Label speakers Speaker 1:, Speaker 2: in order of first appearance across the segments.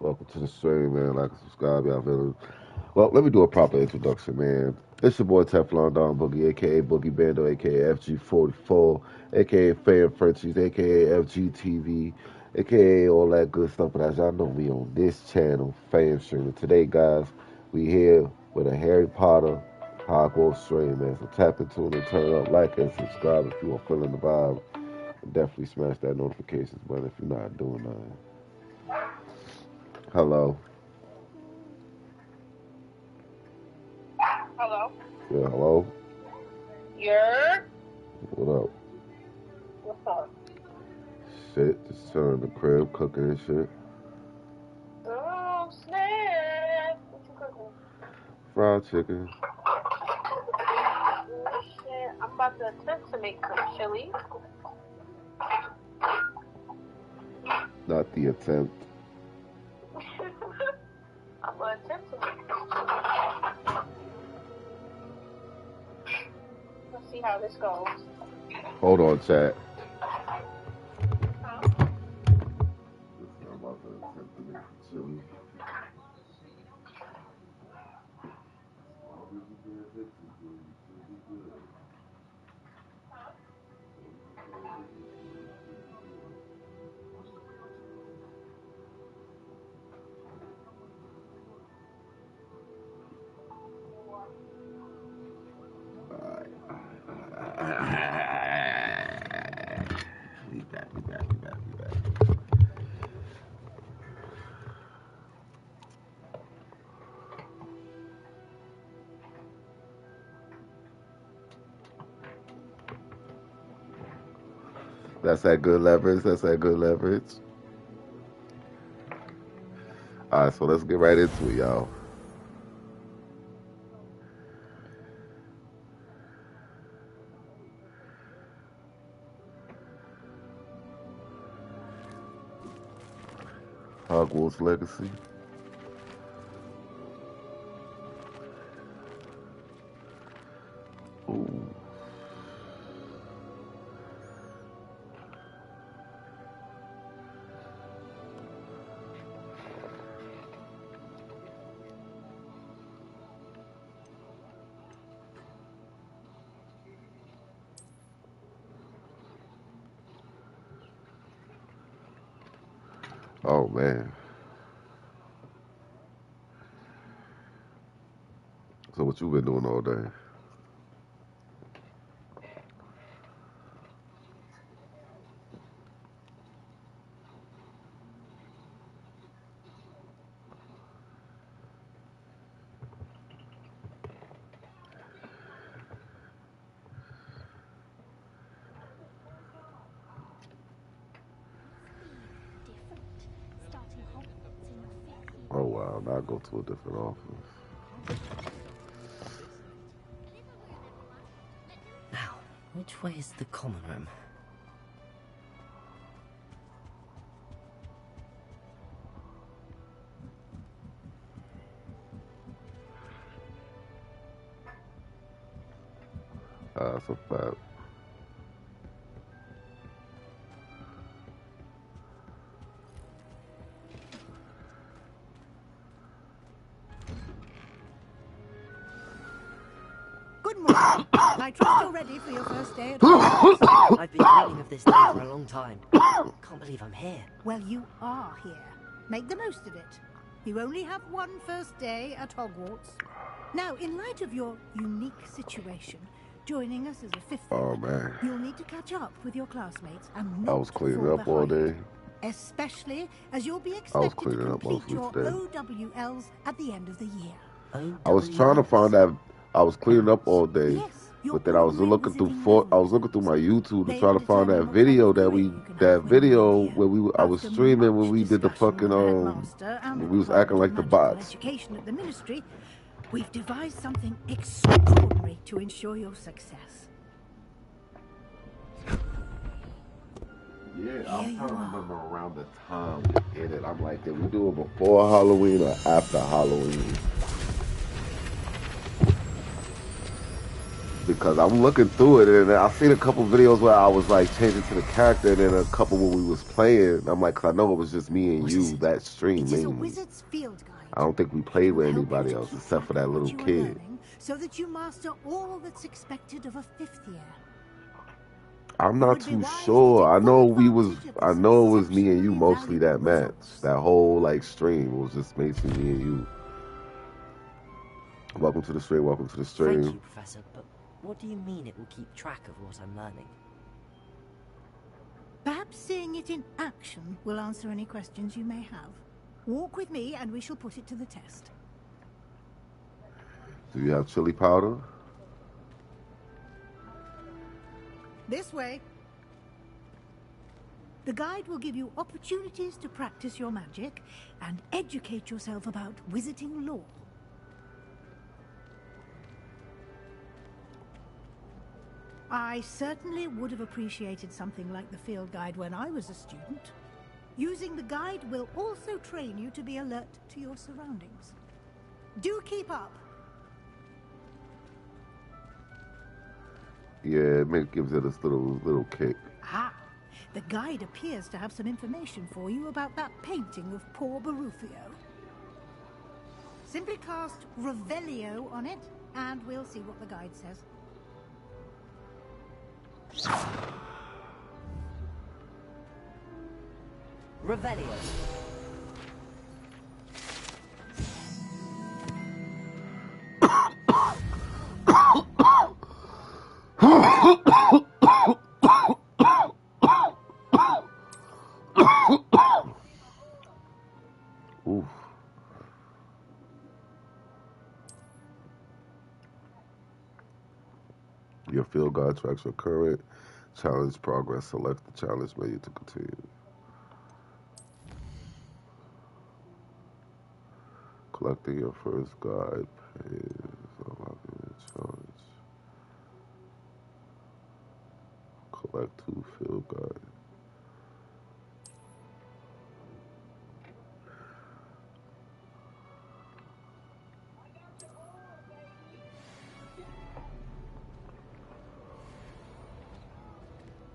Speaker 1: Welcome to the stream, man. Like and subscribe, y'all feeling. Well, let me do a proper introduction, man. It's your boy Teflon Don Boogie, aka Boogie Bando, aka FG44, aka Fan Frenchies, aka FGTV, aka all that good stuff. But as y'all know, we on this channel, Fan Streaming. Today, guys, we here with a Harry Potter Hogwarts stream, man. So tap into it and turn up, like and subscribe if you are feeling the vibe. And definitely smash that notifications button if you're not doing nothing. Hello.
Speaker 2: Hello.
Speaker 1: Yeah, hello.
Speaker 2: Yeah.
Speaker 1: What up?
Speaker 2: What's up?
Speaker 1: Shit, just chilling in the crib, cooking and shit.
Speaker 2: Oh, snap. What you cooking?
Speaker 1: Fried chicken.
Speaker 2: Oh, shit. I'm about to attempt to make some chili.
Speaker 1: Not the attempt.
Speaker 2: I'm going to attempt to make some chili. Let's see how this goes.
Speaker 1: Hold on, chat.
Speaker 2: Huh?
Speaker 1: I'm about to attempt to make some chili. We back. That's that good leverage. Alright, so let's get right into it, y'all. Hogwarts Legacy. Ooh. Oh man. So what you been doing all day? Oh wow, now I go to a different office.
Speaker 3: Now, which way is the common room?
Speaker 1: That's a fact.
Speaker 4: Good morning. I trust you're ready for your first day at Hogwarts.
Speaker 3: I've been dreaming of this day for a long time. Can't believe I'm here.
Speaker 4: Well, you are here. Make the most of it. You only have one first day at Hogwarts. Now, in light of your unique situation, joining us as a fifth
Speaker 1: Oh
Speaker 4: year,
Speaker 1: man.
Speaker 4: you'll need to catch up with your classmates and
Speaker 1: I
Speaker 4: not
Speaker 1: was cleaning
Speaker 4: fall
Speaker 1: up all
Speaker 4: behind.
Speaker 1: day.
Speaker 4: Especially as you'll be
Speaker 1: I was
Speaker 4: expected to
Speaker 1: cleaning up
Speaker 4: complete
Speaker 1: most
Speaker 4: your
Speaker 1: weeks today.
Speaker 4: OWLs at the end of the year.
Speaker 1: I was trying to find that. I was cleaning up all day,
Speaker 4: Yes, your
Speaker 1: but then I was
Speaker 4: ordinary
Speaker 1: looking through
Speaker 4: visiting
Speaker 1: I was looking through my
Speaker 4: revelries.
Speaker 1: YouTube to
Speaker 4: They
Speaker 1: try to
Speaker 4: will
Speaker 1: find that
Speaker 4: determine what
Speaker 1: video
Speaker 4: kind of
Speaker 1: that
Speaker 4: career you can have when
Speaker 1: video
Speaker 4: you're here.
Speaker 1: where I was
Speaker 4: After
Speaker 1: streaming when
Speaker 4: much
Speaker 1: we did the
Speaker 4: discussion
Speaker 1: fucking
Speaker 4: with the headmaster and
Speaker 1: when
Speaker 4: the
Speaker 1: we was acting
Speaker 4: Department
Speaker 1: like
Speaker 4: of
Speaker 1: the
Speaker 4: Magical
Speaker 1: bots.
Speaker 4: Education at the Ministry, we've devised something extraordinary to ensure your success.
Speaker 1: Yeah,
Speaker 4: Here
Speaker 1: I'm
Speaker 4: you
Speaker 1: trying to
Speaker 4: are.
Speaker 1: remember around the time we did it. I'm like, did we do it before Halloween or after Halloween? because I'm looking through it and I've seen a couple videos where I was like changing to the character, and then a couple when we was playing. I'm like, 'cause I know it was just me and
Speaker 3: What is
Speaker 1: you
Speaker 3: it?
Speaker 1: that stream
Speaker 4: It is a
Speaker 1: mainly.
Speaker 4: wizard's field guide.
Speaker 1: I don't think we
Speaker 4: It
Speaker 1: played
Speaker 4: will
Speaker 1: with
Speaker 4: help you
Speaker 1: anybody
Speaker 4: to
Speaker 1: else
Speaker 4: keep
Speaker 1: except for
Speaker 4: track
Speaker 1: that
Speaker 4: of
Speaker 1: little
Speaker 4: what you are
Speaker 1: kid.
Speaker 4: learning, so that you master all that's expected of a 5th year.
Speaker 1: I'm
Speaker 4: It
Speaker 1: not
Speaker 4: would be
Speaker 1: too
Speaker 4: wise to
Speaker 1: sure.
Speaker 4: take
Speaker 1: I
Speaker 4: full
Speaker 1: know
Speaker 4: advantage of
Speaker 1: I
Speaker 4: this
Speaker 1: know it was me and you
Speaker 4: exceptionally
Speaker 1: mostly that
Speaker 4: valuable
Speaker 1: match.
Speaker 4: resource.
Speaker 1: That whole like stream was just basically me and you. Welcome to the stream. Welcome to the stream.
Speaker 3: Thank you, Professor, but what do you mean it will keep track of what I'm learning?
Speaker 4: Perhaps seeing it in action will answer any questions you may have. Walk with me and we shall put it to the test.
Speaker 1: Do you have chili powder?
Speaker 4: This way. The guide will give you opportunities to practice your magic and educate yourself about wizarding lore. I certainly would have appreciated something like the field guide when I was a student. Using the guide will also train you to be alert to your surroundings. Do keep up.
Speaker 1: Yeah, it gives it this little kick.
Speaker 4: Ah, the guide appears to have some information for you about that painting of poor Barufio. Simply cast Revelio on it, and we'll see what the guide says.
Speaker 3: Revelio.
Speaker 1: Oof. Your field guide tracks your current challenge progress. Select the challenge menu to continue. Collecting your first guide page. Unlocking the challenge. Collect 2 field guides.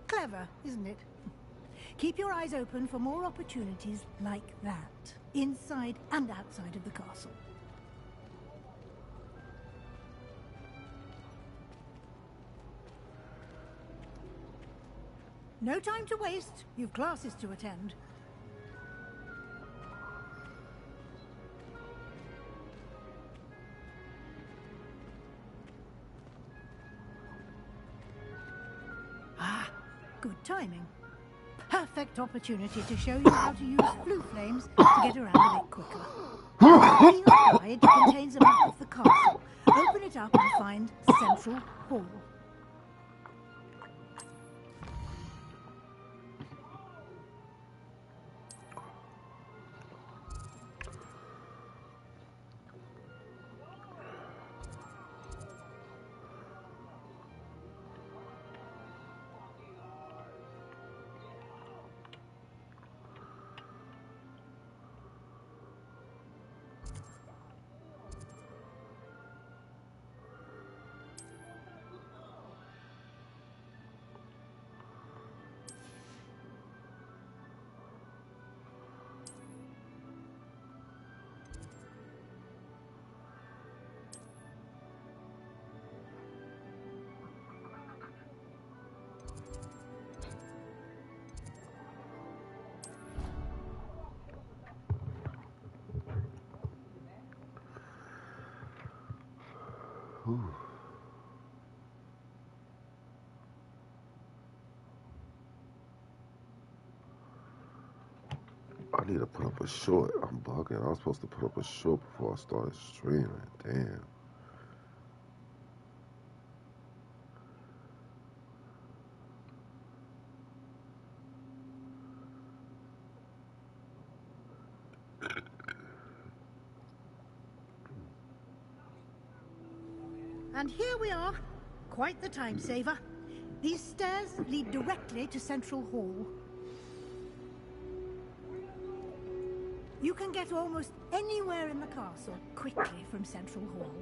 Speaker 4: Clever, isn't it? Keep your eyes open for more opportunities like that, inside and outside of the castle. No time to waste. You've classes to attend. Ah, good timing. Perfect opportunity to show you how to use blue flames to get around a bit quicker. The field guide contains a map of the castle. Open it up and find Central Hall.
Speaker 1: Ooh. I need to put up a short. I'm bugging. I was supposed to put up a short before I started streaming. Damn.
Speaker 4: And here we are. Quite the time saver. These stairs lead directly to Central Hall. You can get almost anywhere in the castle quickly from Central Hall.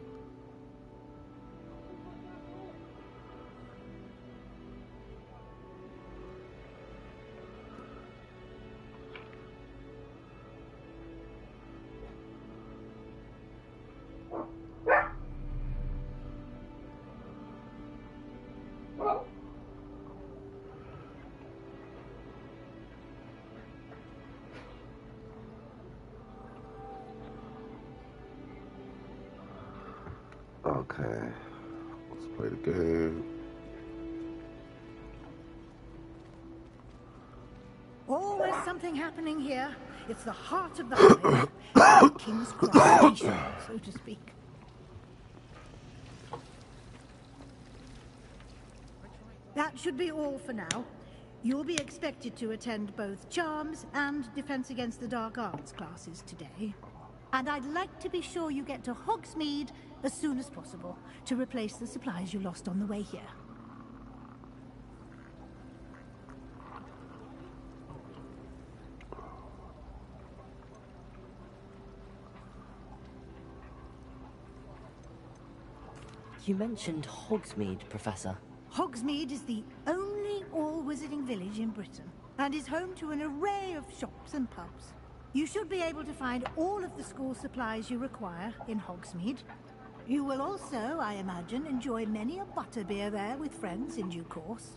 Speaker 1: Okay. Let's play the game.
Speaker 4: Always something happening here. It's the heart of the hive. The King's Cross station, so to speak. That should be all for now. You'll be expected to attend both Charms and Defense Against the Dark Arts classes today. And I'd like to be sure you get to Hogsmeade as soon as possible to replace the supplies you lost on the way here.
Speaker 3: You mentioned Hogsmeade, Professor.
Speaker 4: Hogsmeade is the only all-wizarding village in Britain and is home to an array of shops and pubs. You should be able to find all of the school supplies you require in Hogsmeade. You will also, I imagine, enjoy many a butterbeer there with friends in due course.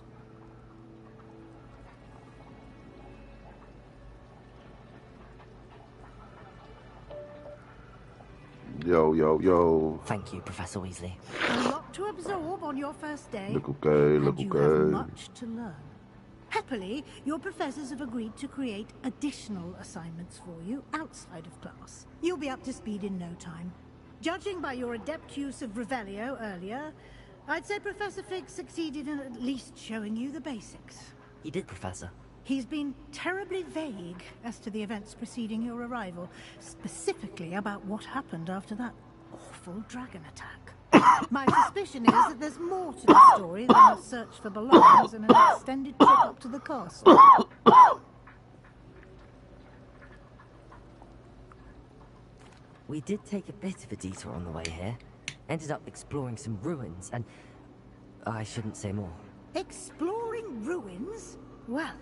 Speaker 1: Yo, yo, yo.
Speaker 3: Thank you, Professor Weasley.
Speaker 4: A lot to absorb on your first day.
Speaker 1: Look okay, look
Speaker 4: and you
Speaker 1: okay.
Speaker 4: have much to learn. Happily, your professors have agreed to create additional assignments for you outside of class. You'll be up to speed in no time. Judging by your adept use of Revelio earlier, I'd say Professor Fig succeeded in at least showing you the basics.
Speaker 3: He did, Professor.
Speaker 4: He's been terribly vague as to the events preceding your arrival, specifically about what happened after that awful dragon attack. My suspicion is that there's more to the story than a search for belongings and an extended trip up to the castle.
Speaker 3: We did take a bit of a detour on the way here. Ended up exploring some ruins and... I shouldn't say more.
Speaker 4: Exploring ruins? Well,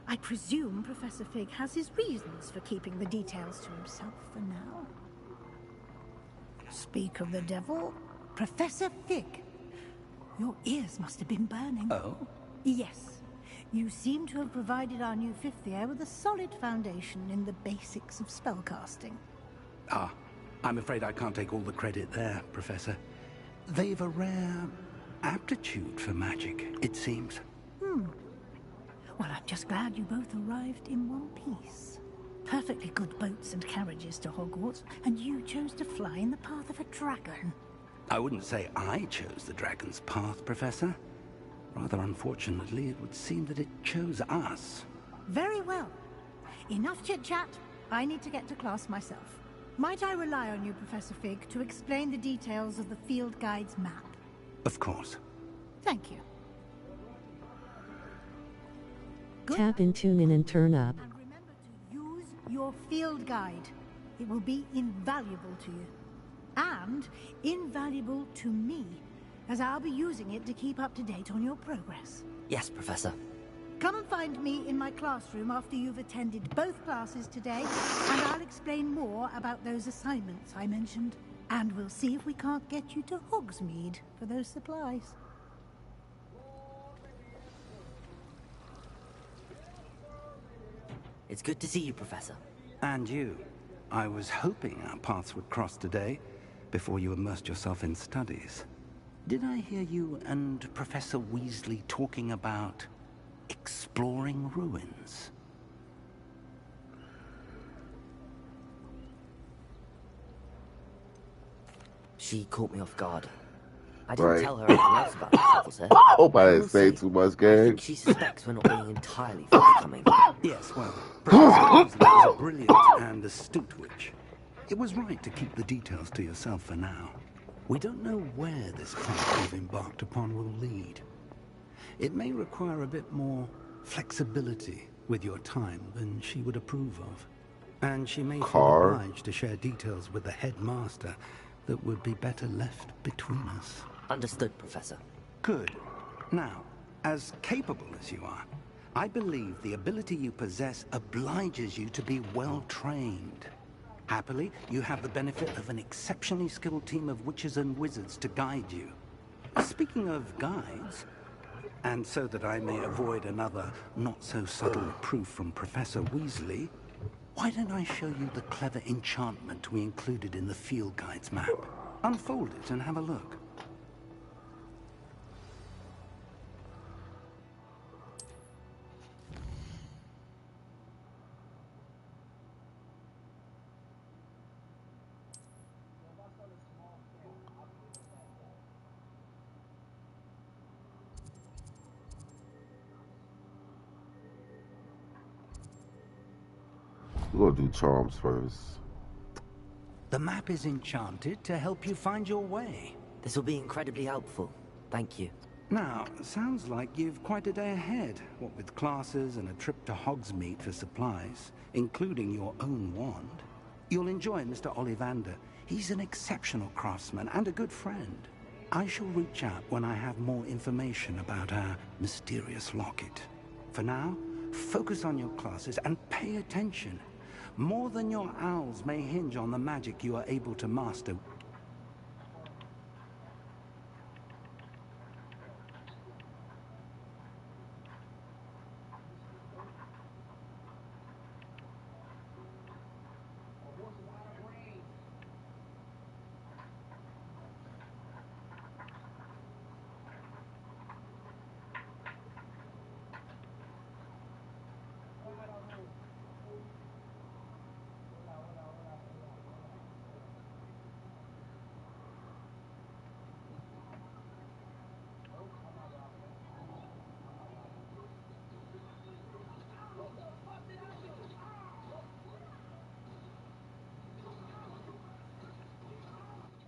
Speaker 4: I presume Professor Fig has his reasons for keeping the details to himself for now. Speak of the devil, Professor Fig. Your ears must have been burning.
Speaker 5: Oh?
Speaker 4: Yes. You seem to have provided our new fifth year with a solid foundation in the basics of spellcasting.
Speaker 5: Ah, I'm afraid I can't take all the credit there, Professor. They've a rare aptitude for magic, it seems.
Speaker 4: Well, I'm just glad you both arrived in one piece. Perfectly good boats and carriages to Hogwarts, and you chose to fly in the path of a dragon.
Speaker 5: I wouldn't say I chose the dragon's path, Professor. Rather unfortunately, it would seem that it chose us.
Speaker 4: Very well. Enough chit-chat. I need to get to class myself. Might I rely on you, Professor Fig, to explain the details of the field guide's map?
Speaker 5: Of course.
Speaker 4: Thank you. Good.
Speaker 6: Tap and tune in and turn up.
Speaker 4: And remember to use your field guide. It will be invaluable to you. And invaluable to me, as I'll be using it to keep up to date on your progress.
Speaker 3: Yes, Professor.
Speaker 4: Come and find me in my classroom after you've attended both classes today, and I'll explain more about those assignments I mentioned. And we'll see if we can't get you to Hogsmeade for those supplies.
Speaker 3: It's good to see you, Professor.
Speaker 5: And you. I was hoping our paths would cross today, before you immersed yourself in studies. Did I hear you and Professor Weasley talking about exploring ruins?
Speaker 3: She caught me off guard. I didn't
Speaker 1: Right.
Speaker 3: tell her anything else about the troubles here.
Speaker 1: Hope I didn't
Speaker 3: will
Speaker 1: say
Speaker 3: say,
Speaker 1: too much,
Speaker 3: I
Speaker 1: gang.
Speaker 3: think she suspects we're not being entirely forthcoming.
Speaker 5: Yes, well, Professor Weasley is a brilliant and astute witch. It was right to keep the details to yourself for now. We don't know where this path we've embarked upon will lead. It may require a bit more flexibility with your time than she would approve of. And she may feel obliged to share details with the headmaster that would be better left between us.
Speaker 3: Understood, Professor.
Speaker 5: Good. Now, as capable as you are, I believe the ability you possess obliges you to be well trained. Happily, you have the benefit of an exceptionally skilled team of witches and wizards to guide you. Speaking of guides, and so that I may avoid another not-so-subtle reproof from Professor Weasley, why don't I show you the clever enchantment we included in the field guide's map? Unfold it and have a look.
Speaker 1: We're gonna do charms first.
Speaker 5: The map is enchanted to help you find your way.
Speaker 3: This will be incredibly helpful. Thank you.
Speaker 5: Now, sounds like you've quite a day ahead, what with classes and a trip to Hogsmeade for supplies, including your own wand. You'll enjoy Mr. Ollivander. He's an exceptional craftsman and a good friend. I shall reach out when I have more information about our mysterious locket. For now, focus on your classes and pay attention. More than your owls may hinge on the magic you are able to master.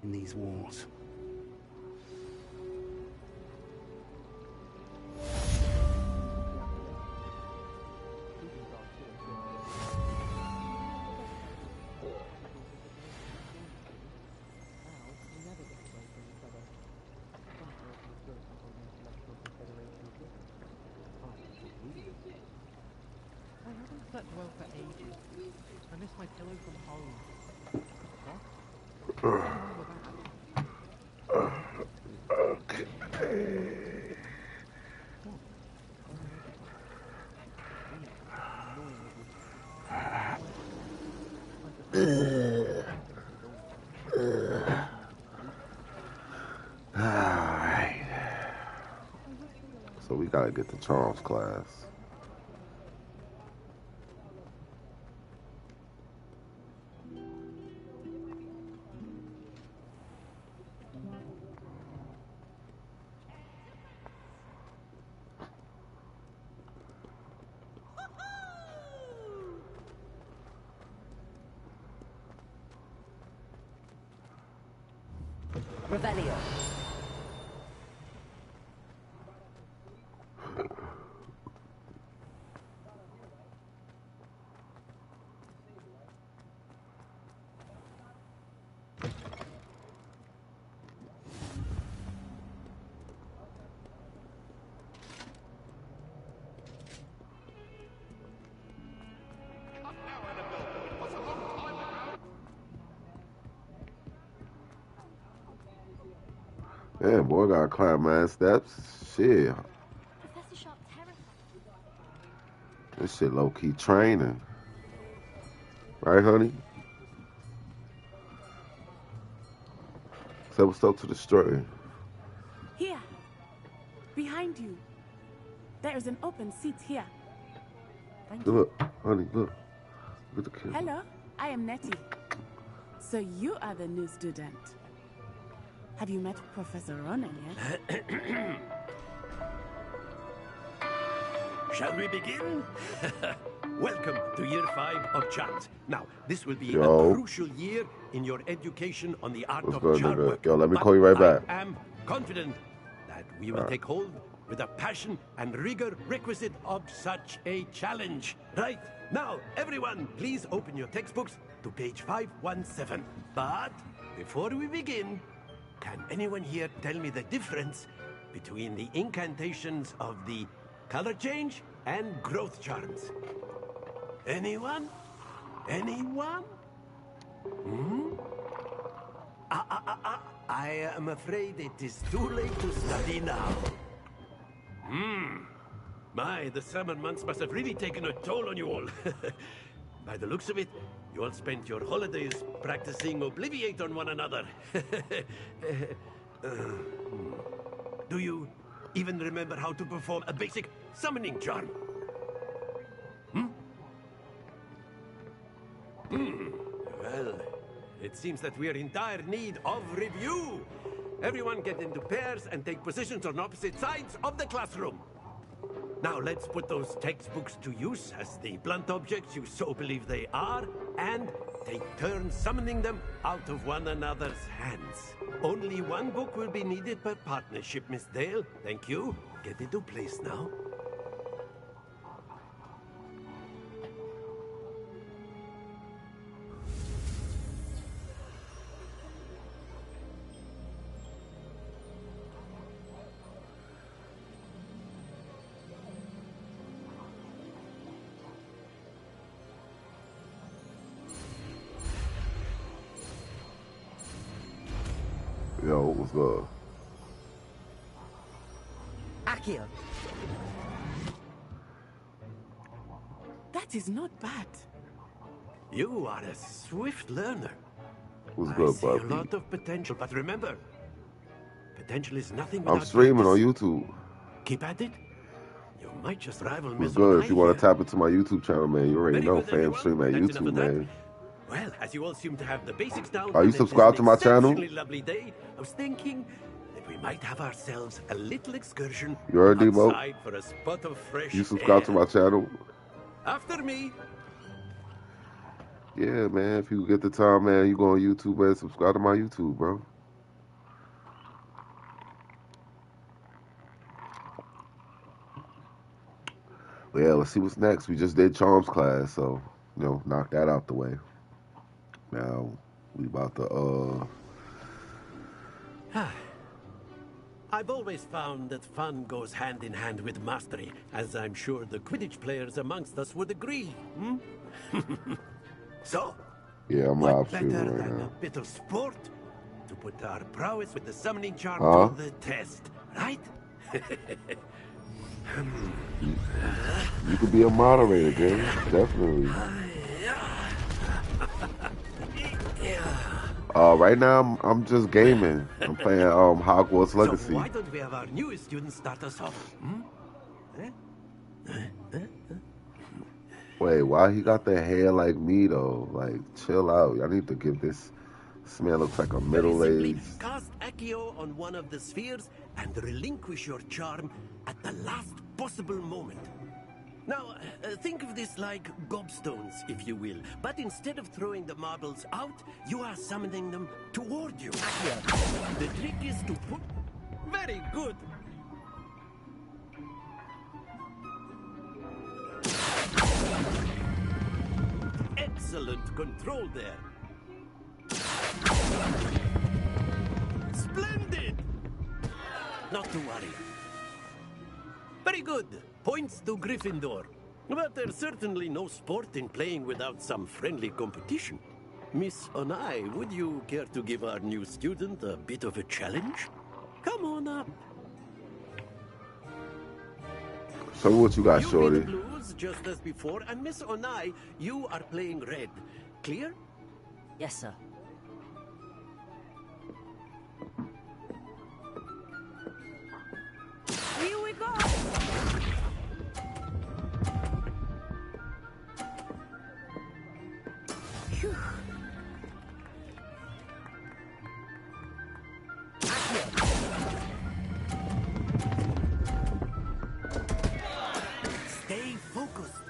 Speaker 5: In these walls.
Speaker 6: I haven't slept well for ages. I miss my pillow from home. What?
Speaker 1: Alright. So we gotta get to charms class.
Speaker 3: Revelio.
Speaker 1: Yeah, boy, gotta climb mad steps. Shit.
Speaker 2: Professor Sharp terrified.
Speaker 1: This shit low-key training. Right, honey? Seven stuff to destroy.
Speaker 7: Here. Behind you. There is an open seat here.
Speaker 1: Look, honey, look. Look at the kid.
Speaker 7: Hello, I am Nettie. So you are the new student. Have you met Professor Ronan yet?
Speaker 8: Shall we begin? Welcome to year 5 of charms. Now, this will be
Speaker 1: Yo.
Speaker 8: a crucial year in your education on the art
Speaker 1: What's
Speaker 8: of
Speaker 1: good,
Speaker 8: charm
Speaker 1: nigga?
Speaker 8: work.
Speaker 1: Yo, let me
Speaker 8: But
Speaker 1: call you right back.
Speaker 8: I am confident that we will take hold with the passion and rigor requisite of such a challenge. Right, now, everyone, please open your textbooks to page 517. But before we begin, can anyone here tell me the difference between the incantations of the color change and growth charms? Anyone? Anyone? I am afraid it is too late to study now. My, the summer months must have really taken a toll on you all. By the looks of it, you all spent your holidays practicing Obliviate on one another. Do you even remember how to perform a basic summoning charm? Well, it seems that we are in dire need of review. Everyone get into pairs and take positions on opposite sides of the classroom. Now let's put those textbooks to use as the blunt objects you so believe they are, and take turns summoning them out of one another's hands. Only one book will be needed per partnership, Miss Dale. Thank you. Get into place now.
Speaker 1: Yo, what's good?
Speaker 3: Accio!
Speaker 7: That is not bad.
Speaker 8: You are a swift learner.
Speaker 1: What's
Speaker 8: I
Speaker 1: good,
Speaker 8: see a
Speaker 1: Buffy?
Speaker 8: lot of potential, but remember, potential is nothing
Speaker 1: I'm
Speaker 8: without
Speaker 1: streaming on
Speaker 8: practice.
Speaker 1: YouTube.
Speaker 8: Keep at it. You might just rival
Speaker 1: What's
Speaker 8: Miss
Speaker 1: good? If you want
Speaker 8: Onai
Speaker 1: to tap into my YouTube channel, man, you already
Speaker 8: Very
Speaker 1: know,
Speaker 8: good,
Speaker 1: fam.
Speaker 8: everyone.
Speaker 1: Stream at
Speaker 8: That's enough
Speaker 1: YouTube,
Speaker 8: of that.
Speaker 1: man.
Speaker 8: Well, as you all seem to have the basics down,
Speaker 1: Are you
Speaker 8: and it is
Speaker 1: subscribed to
Speaker 8: an
Speaker 1: my channel?
Speaker 8: exceptionally lovely day, I was thinking that we might have ourselves a little excursion
Speaker 1: You heard, Debo?
Speaker 8: outside for a spot of fresh
Speaker 1: You subscribe to
Speaker 8: air.
Speaker 1: my channel?
Speaker 8: After me.
Speaker 1: Yeah, man. If you get the time, man, you go on YouTube, man. Subscribe to my YouTube, bro. But yeah, let's see what's next. We just did Charms class, so, you know, knock that out the way. Now, we about to,
Speaker 8: I've always found that fun goes hand in hand with mastery, as I'm sure the Quidditch players amongst us would agree. So,
Speaker 1: yeah, I'm
Speaker 8: what
Speaker 1: live
Speaker 8: better
Speaker 1: streaming right
Speaker 8: than
Speaker 1: now.
Speaker 8: a bit of sport to put our prowess with the summoning charm
Speaker 1: Huh?
Speaker 8: to the test, right?
Speaker 1: You could be a moderator, Jay. Definitely. Right now, I'm just gaming. I'm playing Hogwarts Legacy.
Speaker 8: So why don't we have our newest student start us off?
Speaker 1: Wait, why he got the hair like me though? Like, chill out. I need to give this man looks like a
Speaker 8: Very
Speaker 1: middle-aged.
Speaker 8: simply, cast Accio on one of the spheres and relinquish your charm at the last possible moment. Now, think of this like gobstones, if you will. But instead of throwing the marbles out, you are summoning them toward you. Accio. The trick is to put... Very good. Excellent control there. Splendid! Not to worry. Very good. Points to Gryffindor. But there's certainly no sport in playing without some friendly competition. Miss Onai, would you care to give our new student a bit of a challenge? Come on up.
Speaker 1: Show me what you got,
Speaker 8: You
Speaker 1: shorty.
Speaker 8: be the blues, just as before, and Miss Onai, you are playing red. Clear?
Speaker 3: Yes, sir.
Speaker 7: Here we go. Phew.
Speaker 8: Stay focused.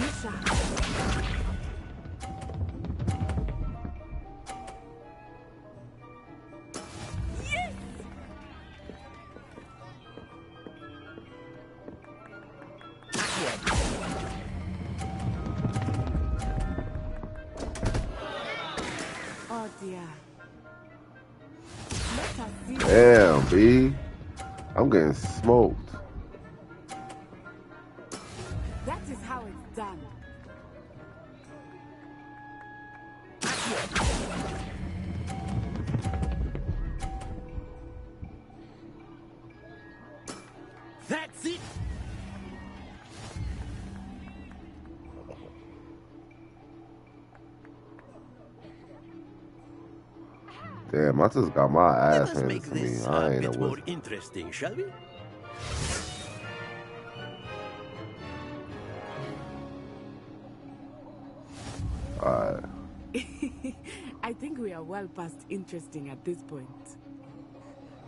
Speaker 7: Misha. Yes! Oh dear. Let us see.
Speaker 1: Damn, B. I'm getting smoked.
Speaker 7: That is how it's done.
Speaker 8: That's it!
Speaker 1: Damn, I just got my
Speaker 8: Let
Speaker 1: ass
Speaker 8: us
Speaker 1: handed
Speaker 8: make
Speaker 1: to me.
Speaker 8: this
Speaker 1: I
Speaker 8: a
Speaker 1: ain't a
Speaker 8: bit more
Speaker 1: wizard.
Speaker 8: interesting, shall we?
Speaker 1: Alright.
Speaker 7: I think we are well past interesting at this point.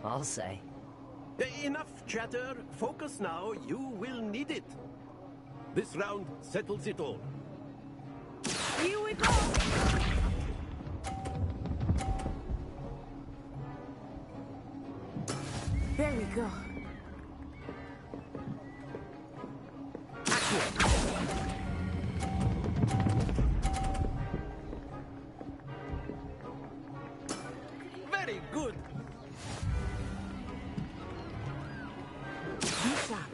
Speaker 3: I'll say.
Speaker 8: Enough chatter. Focus now. You will need it. This round settles it all.
Speaker 7: Here we go! There we go.
Speaker 8: Very good.
Speaker 7: Be sharp.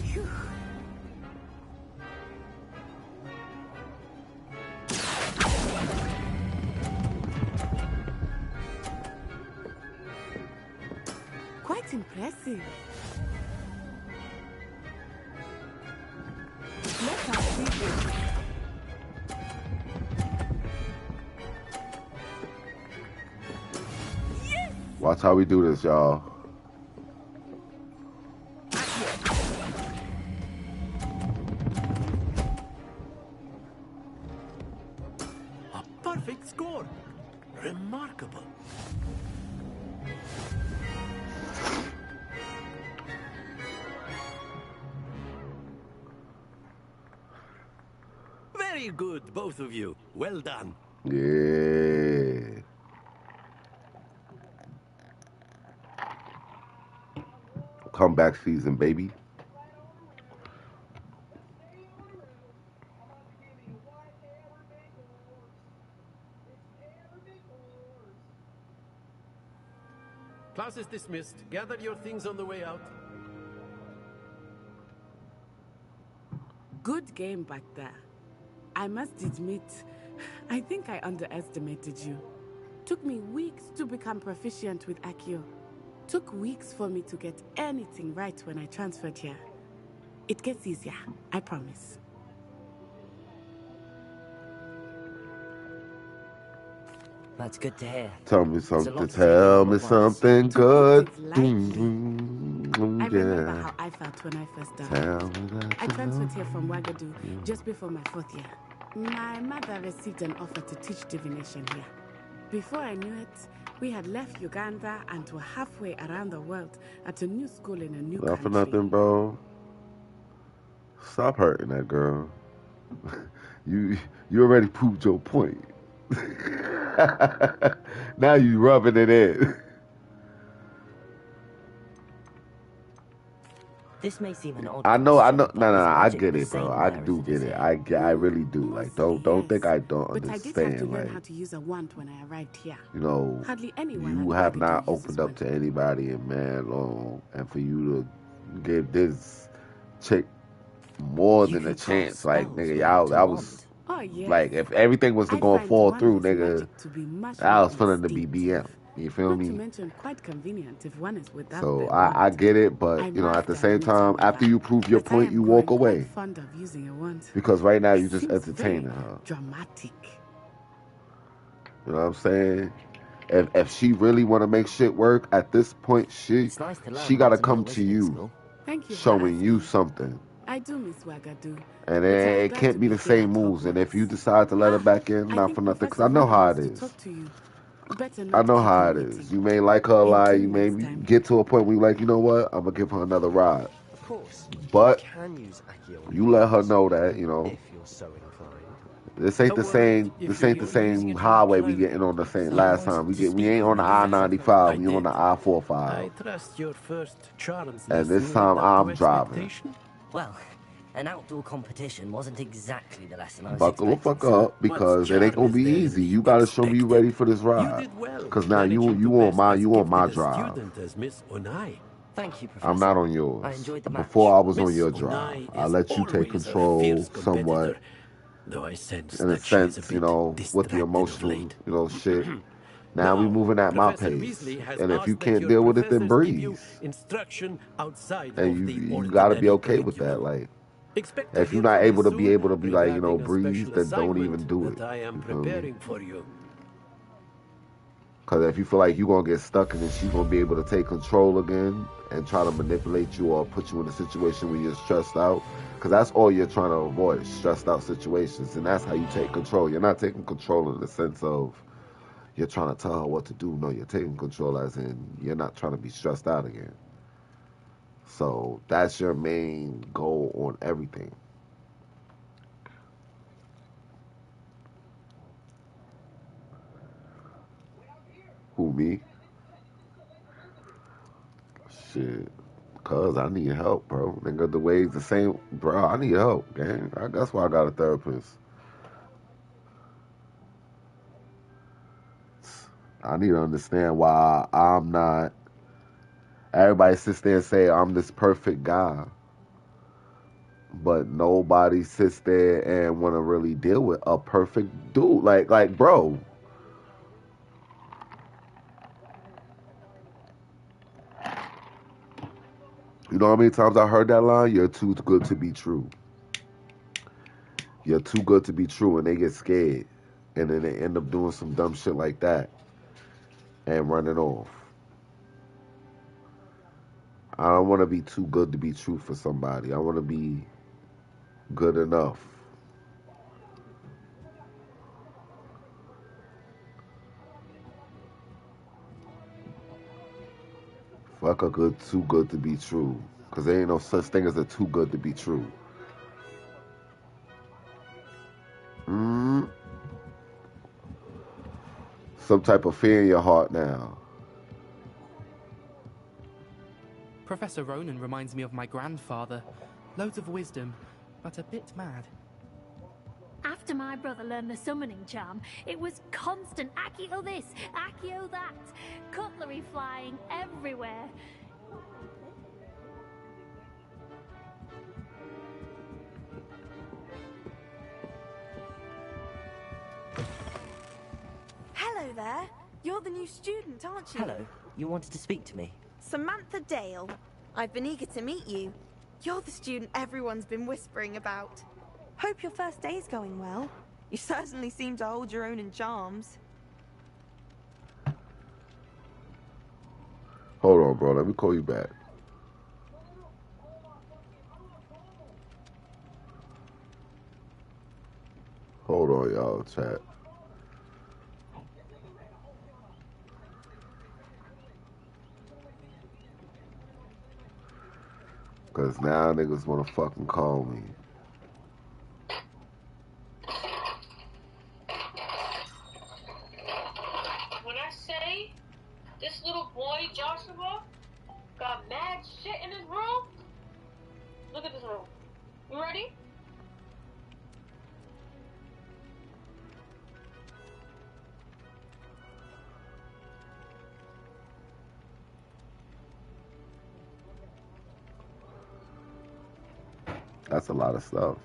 Speaker 7: Phew. Quite impressive. Let us see this.
Speaker 1: Watch how we do this, y'all.
Speaker 8: A perfect score. Remarkable. Very good, both of you. Well done.
Speaker 1: Yeah. Comeback season, baby.
Speaker 8: Class is dismissed. Gather your things on the way out.
Speaker 7: Good game back there. I must admit, I think I underestimated you. Took me weeks to become proficient with Accio. Took weeks for me to get anything right when I transferred here. It gets easier, I promise.
Speaker 3: That's good to hear.
Speaker 1: Tell me
Speaker 3: There's a
Speaker 1: something.
Speaker 3: lot to
Speaker 1: Tell
Speaker 3: take in
Speaker 1: me
Speaker 3: at once.
Speaker 1: something
Speaker 7: To
Speaker 1: good.
Speaker 7: put it lightly, I remember
Speaker 1: Yeah.
Speaker 7: how I felt when I first
Speaker 1: Tell
Speaker 7: started.
Speaker 1: me that
Speaker 7: I
Speaker 1: you
Speaker 7: transferred
Speaker 1: love
Speaker 7: here from Wagadu
Speaker 1: me.
Speaker 7: just before my 4th year. My mother received an offer to teach divination here. Before I knew it, we had left Uganda and were halfway around the world at a new school in a new
Speaker 1: Not for
Speaker 7: country.
Speaker 1: nothing, bro. Stop hurting that girl. you already proved your point. Now you rubbing it in.
Speaker 3: This may seem an odd
Speaker 1: I
Speaker 3: question,
Speaker 1: know.
Speaker 3: but
Speaker 1: No,
Speaker 3: is
Speaker 1: I
Speaker 3: magic
Speaker 1: get
Speaker 3: the
Speaker 1: it, bro.
Speaker 3: same
Speaker 1: I
Speaker 3: there as
Speaker 1: do
Speaker 3: it
Speaker 1: get
Speaker 3: is
Speaker 1: it.
Speaker 3: here?
Speaker 1: I really do. Like, don't think
Speaker 7: yes.
Speaker 1: I don't
Speaker 7: But I did have to
Speaker 1: understand.
Speaker 7: learn
Speaker 1: Like,
Speaker 7: how to use a wand when I arrived here.
Speaker 1: you know,
Speaker 7: Hardly anyone
Speaker 1: you
Speaker 7: at
Speaker 1: have
Speaker 7: Wagadu
Speaker 1: not
Speaker 7: uses
Speaker 1: opened up
Speaker 7: one.
Speaker 1: to anybody in man long, and for you to give this chick more
Speaker 3: You
Speaker 1: than a
Speaker 3: can cast
Speaker 1: chance, like,
Speaker 3: spells
Speaker 1: nigga,
Speaker 3: with
Speaker 1: y'all,
Speaker 3: a
Speaker 1: that
Speaker 3: wand.
Speaker 1: was
Speaker 7: Oh, yes.
Speaker 1: like, if everything was to
Speaker 7: I
Speaker 1: go
Speaker 7: find
Speaker 1: fall through,
Speaker 7: wandless
Speaker 1: nigga,
Speaker 7: magic to be much
Speaker 1: I
Speaker 7: more
Speaker 1: was feeling to be BM.
Speaker 7: instinctive.
Speaker 1: You feel
Speaker 7: Not to
Speaker 1: me?
Speaker 7: mention quite convenient if one is without
Speaker 1: So
Speaker 7: their
Speaker 1: I
Speaker 7: wand.
Speaker 1: get it, but
Speaker 7: I
Speaker 1: you know, at
Speaker 7: must
Speaker 1: the same
Speaker 7: admit,
Speaker 1: time,
Speaker 7: however,
Speaker 1: after you prove your
Speaker 7: that I
Speaker 1: point,
Speaker 7: am
Speaker 1: you walk
Speaker 7: growing quite
Speaker 1: away
Speaker 7: fond of using a wand.
Speaker 1: because right now
Speaker 7: It
Speaker 1: you just
Speaker 7: seems
Speaker 1: entertaining
Speaker 7: very
Speaker 1: her.
Speaker 7: dramatic.
Speaker 1: You know what I'm saying? If she really want to make shit work at this point,
Speaker 3: It's nice to learn
Speaker 1: she
Speaker 3: about
Speaker 1: gotta
Speaker 3: another
Speaker 1: come to
Speaker 3: wizard in
Speaker 1: you,
Speaker 3: school.
Speaker 7: Thank you for
Speaker 1: showing you
Speaker 7: asking.
Speaker 1: something,
Speaker 7: I do miss Wagadu.
Speaker 1: and
Speaker 7: But I'm
Speaker 1: it
Speaker 7: glad
Speaker 1: can't
Speaker 7: to
Speaker 1: be
Speaker 7: be
Speaker 1: the
Speaker 7: here
Speaker 1: same
Speaker 7: at
Speaker 1: moves. And if you
Speaker 7: Hogwarts.
Speaker 1: decide to let her back in,
Speaker 7: I
Speaker 1: not
Speaker 7: think
Speaker 1: for nothing, because
Speaker 7: Professor
Speaker 1: I know
Speaker 7: Ronen
Speaker 1: how it
Speaker 7: wants to
Speaker 1: is.
Speaker 7: talk to you. Better
Speaker 1: I
Speaker 7: not
Speaker 1: know
Speaker 7: keep
Speaker 1: how
Speaker 7: you
Speaker 1: it
Speaker 7: waiting.
Speaker 1: is. You may like her a
Speaker 7: In
Speaker 1: lot.
Speaker 7: 2
Speaker 1: You may
Speaker 7: minutes' time.
Speaker 1: get to a point where you're like, you know what? I'm gonna give her another ride.
Speaker 9: Of course,
Speaker 1: But
Speaker 9: you can use Accio on
Speaker 1: you
Speaker 9: your
Speaker 1: let her
Speaker 9: wants,
Speaker 1: know that, you know,
Speaker 9: if you're so inclined.
Speaker 1: this ain't
Speaker 8: A
Speaker 1: the
Speaker 8: word
Speaker 1: same.
Speaker 8: if
Speaker 1: This
Speaker 8: you
Speaker 1: ain't the
Speaker 8: will be using
Speaker 1: same
Speaker 8: it on a
Speaker 1: highway we
Speaker 8: client.
Speaker 1: getting on the same
Speaker 8: Someone
Speaker 1: last time.
Speaker 8: to
Speaker 1: We
Speaker 8: speak
Speaker 1: ain't
Speaker 8: with
Speaker 1: on the
Speaker 8: me.
Speaker 1: I-95.
Speaker 8: I
Speaker 1: We on
Speaker 8: did.
Speaker 1: the I-45.
Speaker 8: I trust your first charms
Speaker 1: And this
Speaker 8: lesson
Speaker 1: time
Speaker 8: lived up to
Speaker 1: I'm driving.
Speaker 8: expectation.
Speaker 3: Well, an outdoor competition wasn't exactly the lesson I was
Speaker 1: Buckle the
Speaker 3: expecting,
Speaker 1: fuck
Speaker 3: sir.
Speaker 1: up because it ain't gonna
Speaker 8: Is
Speaker 1: be
Speaker 8: there in
Speaker 1: easy.
Speaker 8: the
Speaker 1: You gotta show me you ready
Speaker 8: expected?
Speaker 1: for this
Speaker 8: You
Speaker 1: ride.
Speaker 8: did well.
Speaker 1: Cause now
Speaker 8: managing to
Speaker 1: you
Speaker 8: best as
Speaker 1: on my
Speaker 8: gifted a
Speaker 1: drive.
Speaker 8: student as Miss Onai.
Speaker 3: Thank you, Professor.
Speaker 1: I'm not on
Speaker 3: I
Speaker 1: yours.
Speaker 3: enjoyed the match.
Speaker 1: Before I was on
Speaker 8: Miss
Speaker 1: your drive.
Speaker 8: Onai
Speaker 1: I
Speaker 8: is
Speaker 1: let you take
Speaker 8: always a
Speaker 1: control
Speaker 8: fierce
Speaker 1: somewhat,
Speaker 8: competitor, though I sense
Speaker 1: in a
Speaker 8: that she is a
Speaker 1: sense, you
Speaker 8: bit
Speaker 1: know, with the
Speaker 8: distracted of
Speaker 1: emotional,
Speaker 8: late.
Speaker 1: you know, shit. Now we moving at my
Speaker 8: Professor
Speaker 1: pace.
Speaker 8: Weasley has
Speaker 1: And if you
Speaker 8: asked that
Speaker 1: can't
Speaker 8: your
Speaker 1: deal with it, then
Speaker 8: professors give
Speaker 1: breathe.
Speaker 8: you instruction outside
Speaker 1: And
Speaker 8: of the
Speaker 1: you gotta be
Speaker 8: ordinary
Speaker 1: okay with that.
Speaker 8: curriculum.
Speaker 1: Like,
Speaker 8: Expect to
Speaker 1: If you're
Speaker 8: hear
Speaker 1: not
Speaker 8: from me
Speaker 1: able to be
Speaker 8: soon
Speaker 1: like,
Speaker 8: regarding a
Speaker 1: breathe,
Speaker 8: special
Speaker 1: then don't even
Speaker 8: assignment
Speaker 1: do it.
Speaker 8: that I am
Speaker 1: You feel me?
Speaker 8: preparing for you.
Speaker 1: Because if you feel like you're going to get stuck and then she's going to be able to take control again and try to manipulate you or put you in a situation where you're stressed out, because that's all you're trying to avoid, stressed out situations. And that's how you take control. You're not taking control in the sense of you're trying to tell her what to do. No, you're taking control as in you're not trying to be stressed out again. So that's your main goal on everything. Who, me? Shit. Cause I need help, bro. Nigga, the ways the same, bro. I need help, gang. That's why I got a therapist. I need to understand why I'm not. Everybody sits there and say I'm this perfect guy, but nobody sits there and want to really deal with a perfect dude. Like, bro. You know how many times I heard that line? You're too good to be true. You're too good to be true, and they get scared, and then they end up doing some dumb shit like that and running off. I don't want to be too good to be true for somebody. I want to be good enough. Fuck a good, too good to be true. Because there ain't no such thing as a too good to be true. Some type of fear in your heart now.
Speaker 6: Professor Ronan reminds me of my grandfather. Loads of wisdom, but a bit mad.
Speaker 10: After my brother learned the summoning charm, it was constant Accio this, Accio that, cutlery flying everywhere.
Speaker 11: Hello there. You're the new student, aren't you?
Speaker 3: Hello. You wanted to speak to me?
Speaker 11: Samantha Dale. I've been eager to meet you. You're the student everyone's been whispering about. Hope your first day's going well. You certainly seem to hold your own in charms.
Speaker 1: Hold on, bro. Let me call you back. Hold on, y'all. Chat. Because now niggas want to fucking call me.
Speaker 2: When I say this little boy, Joshua, got mad shit in his room, look at this room. You ready?
Speaker 1: That's a lot of stuff.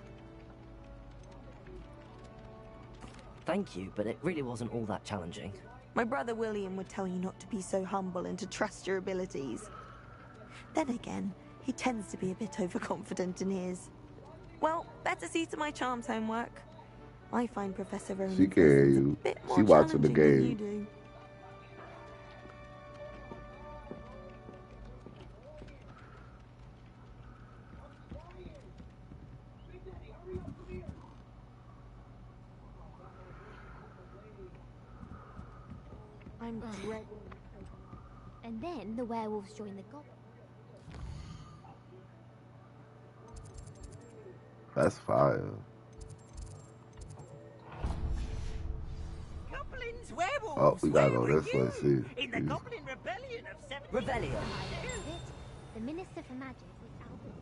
Speaker 3: Thank you, but it really wasn't all that challenging.
Speaker 11: My brother William would tell you not to be so humble and to trust your abilities. Then again, he tends to be a bit overconfident in his. Well, better see to my charms homework. I find Professor Ronan
Speaker 1: She can't hear you.
Speaker 11: a bit more
Speaker 1: She watching the
Speaker 11: challenging than you
Speaker 1: game.
Speaker 11: do.
Speaker 10: I'm dreading. And then the werewolves join the goblins.
Speaker 1: That's fire.
Speaker 12: Goblins, werewolves,
Speaker 1: Oh, we gotta go
Speaker 12: where
Speaker 1: this
Speaker 12: were
Speaker 1: way,
Speaker 12: you?
Speaker 1: see.
Speaker 12: In the Goblin Rebellion of 17...
Speaker 3: Rebellion.
Speaker 10: The Minister for Magic was Albert.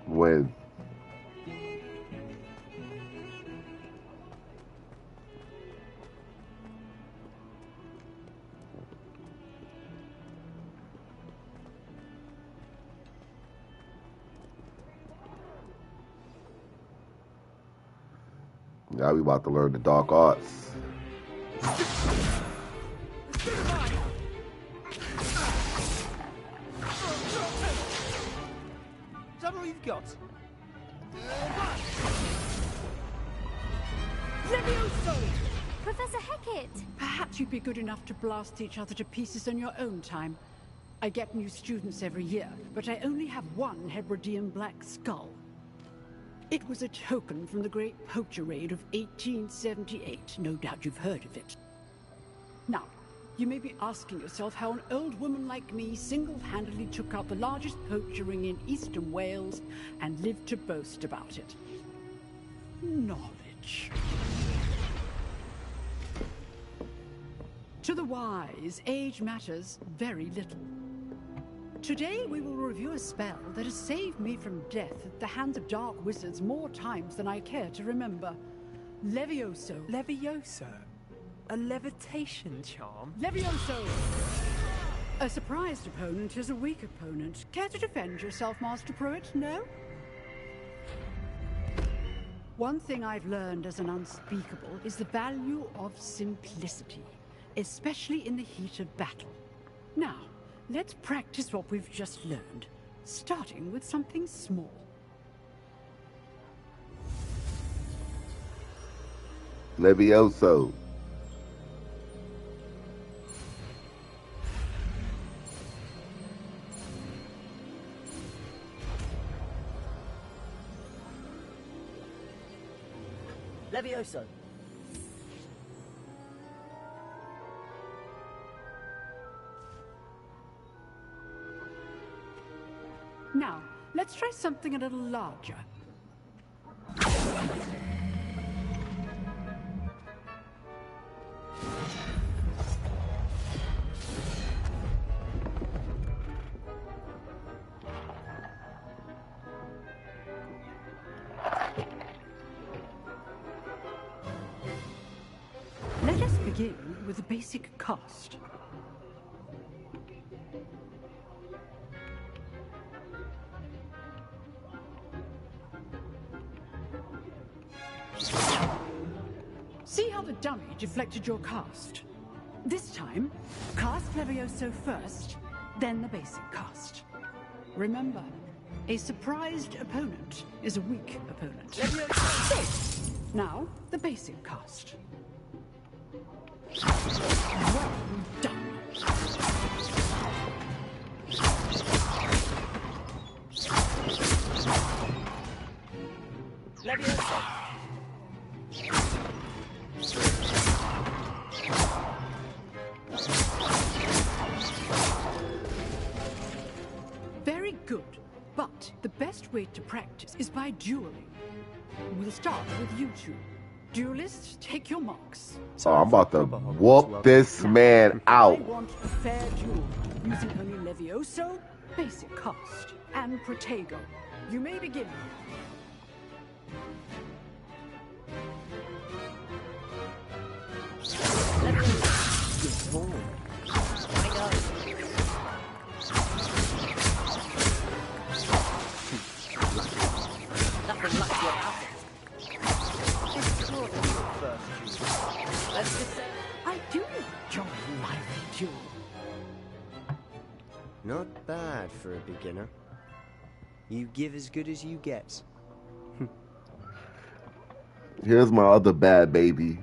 Speaker 1: When? Now we about to learn the dark arts.
Speaker 12: Is that all you've got?
Speaker 4: Levioso!
Speaker 10: Professor Hecat!
Speaker 4: Perhaps you'd be good enough to blast each other to pieces on your own time. I get new students every year, but I only have one Hebridean black skull. It was a token from the Great Poacher Raid of 1878. No doubt you've heard of it. Now, you may be asking yourself how an old woman like me single-handedly took out the largest poacher ring in eastern Wales and lived to boast about it. Knowledge. To the wise, age matters very little. Today we will review a spell that has saved me from death at the hands of dark wizards more times than I care to remember. Levioso.
Speaker 13: Levioso? A levitation charm?
Speaker 4: Levioso! A surprised opponent is a weak opponent. Care to defend yourself, Master Pruitt? No? One thing I've learned as an unspeakable is the value of simplicity, especially in the heat of battle. Now, let's practice what we've just learned, starting with something small.
Speaker 1: Levioso.
Speaker 3: Levioso.
Speaker 4: Now, let's try something a little larger. Let us begin with a basic cast. See how the dummy deflected your cast? This time, cast Levioso first, then the basic cast. Remember, a surprised opponent is a weak opponent. So, now, the basic cast. Well done.
Speaker 3: Levioso.
Speaker 4: Very good, but the best way to practice is by dueling. We'll start with you two. Duelists, take your marks.
Speaker 1: Oh, I'm about to whoop this man out.
Speaker 4: I want a fair duel, using only Levioso, basic cast, and Protego. You may begin.
Speaker 3: Good ball. I know. Nothing lucky about it. Let's just say
Speaker 4: I do enjoy a lively duel.
Speaker 9: Not bad for a beginner. You give as good as you get.
Speaker 1: Here's my other bad baby.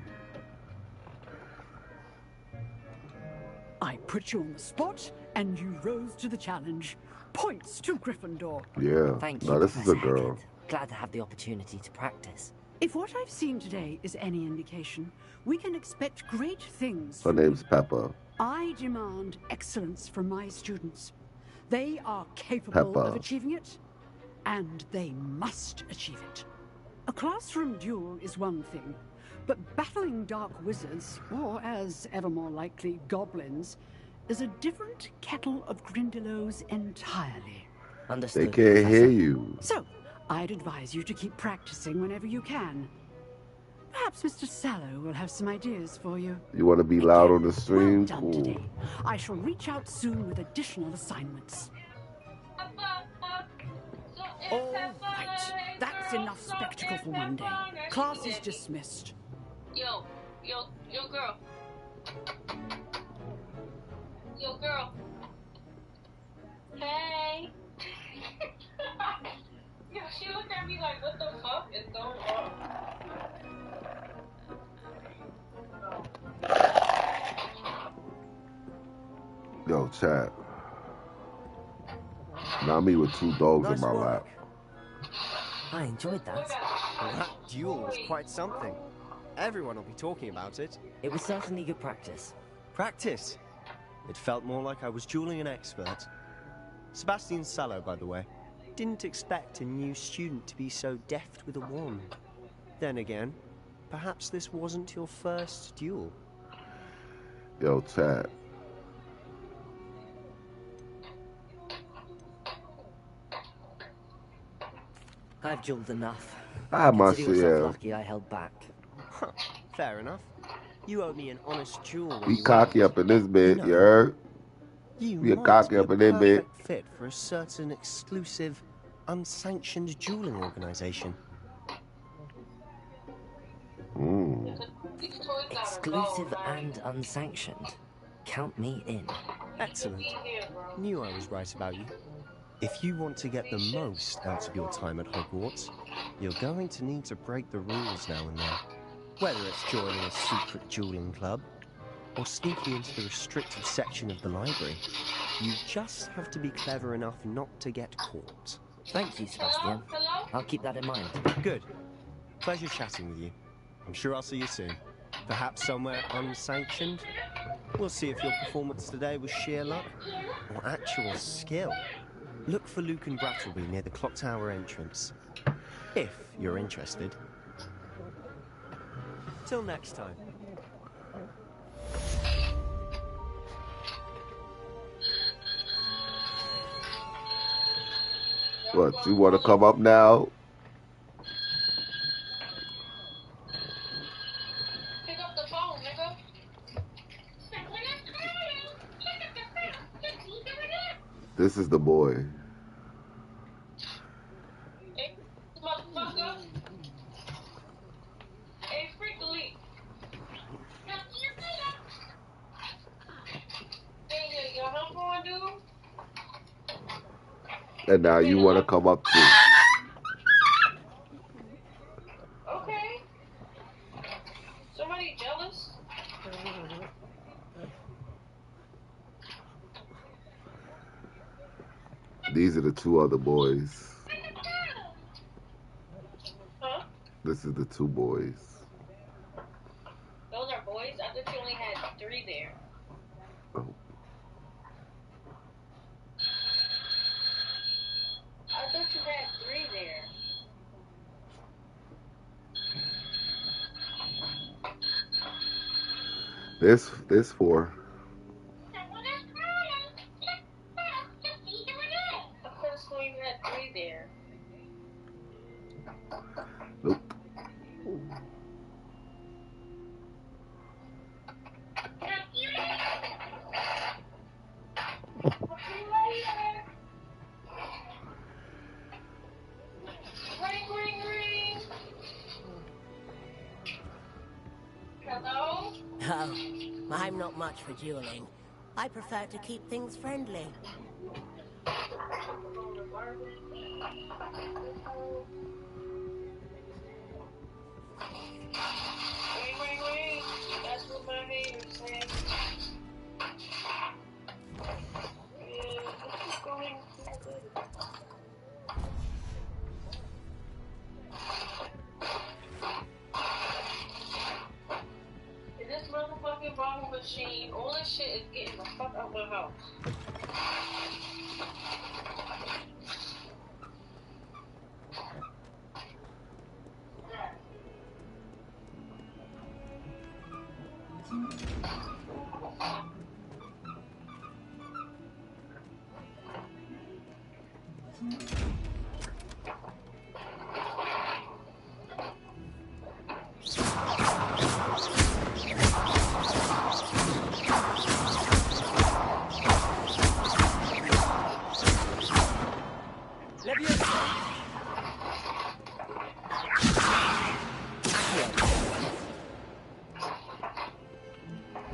Speaker 4: I put you on the spot, and you rose to the challenge. Points to Gryffindor.
Speaker 1: Yeah.
Speaker 3: Thank you,
Speaker 1: No, this is a
Speaker 3: Professor
Speaker 1: girl.
Speaker 3: Hecat. Glad to have the opportunity to practice.
Speaker 4: If what I've seen today is any indication, we can expect great things.
Speaker 1: Her name's Peppa.
Speaker 4: I demand excellence from my students. They are capable
Speaker 1: Peppa.
Speaker 4: of achieving it, and they must achieve it. A classroom duel is one thing, but battling dark wizards, or as ever more likely, goblins, is a different kettle of Grindylows entirely.
Speaker 3: Understood.
Speaker 1: They can't hear you.
Speaker 4: So, I'd advise you to keep practicing whenever you can. Perhaps Mr. Sallow will have some ideas for you.
Speaker 1: You want to be loud on the stream?
Speaker 4: Well done
Speaker 1: Cool.
Speaker 4: today. I shall reach out soon with additional assignments.
Speaker 3: All right. That's
Speaker 14: That's enough spectacle for one day. Class is dismissed.
Speaker 2: Yo, girl. Yo, girl. Hey. Yo, she looked at me like, what the fuck is going on?
Speaker 1: Yo, chat. Now me with 2 dogs in my lap.
Speaker 3: I enjoyed that.
Speaker 9: That duel was quite something. Everyone will be talking about it.
Speaker 3: It was certainly good practice.
Speaker 9: Practice? It felt more like I was dueling an expert. Sebastian Sallow, by the way. Didn't expect a new student to be so deft with a wand. Then again, perhaps this wasn't your first duel.
Speaker 1: Yo, chat.
Speaker 3: I've dueled enough.
Speaker 1: I must
Speaker 3: Consider yourself lucky I held back.
Speaker 9: Huh, fair enough. You owe me an honest duel.
Speaker 1: We cocky up in this bit, you heard? We cocky up in this bit.
Speaker 9: Fit for a certain exclusive, unsanctioned dueling organization.
Speaker 3: Exclusive and unsanctioned. Count me in.
Speaker 9: Excellent. Knew I was right about you. If you want to get the most out of your time at Hogwarts, you're going to need to break the rules now and then. Whether it's joining a secret dueling club, or sneaking into the restricted section of the library, you just have to be clever enough not to get caught.
Speaker 3: Thank you, Sebastian. I'll keep that in mind.
Speaker 9: Good. Pleasure chatting with you. I'm sure I'll see you soon. Perhaps somewhere unsanctioned? We'll see if your performance today was sheer luck, or actual skill. Look for Luke and Brattleby near the clock tower entrance. If you're interested. Till next time.
Speaker 1: What, you want to come up now?
Speaker 2: Pick up the phone, nigga.
Speaker 1: This is the boy.
Speaker 2: Hey, motherfucker. Hey, freakily. Hey, your homeboy, dude?
Speaker 1: And now you want to come up too.
Speaker 2: Okay. Somebody jealous?
Speaker 1: These are the 2 other boys.
Speaker 2: Huh?
Speaker 1: This is the 2 boys.
Speaker 2: Those are boys? I thought you only had 3 there.
Speaker 1: Oh.
Speaker 2: I thought you had 3 there.
Speaker 1: This 4.
Speaker 2: I could have sworn you had 3 there.
Speaker 1: Nope.
Speaker 2: Hello?
Speaker 15: Oh, I'm not much for dueling. I prefer to keep things friendly.
Speaker 2: Wait. That's what my haters say. Yeah, this is going good. In this motherfucking bottle machine, all this shit is getting the fuck out my house.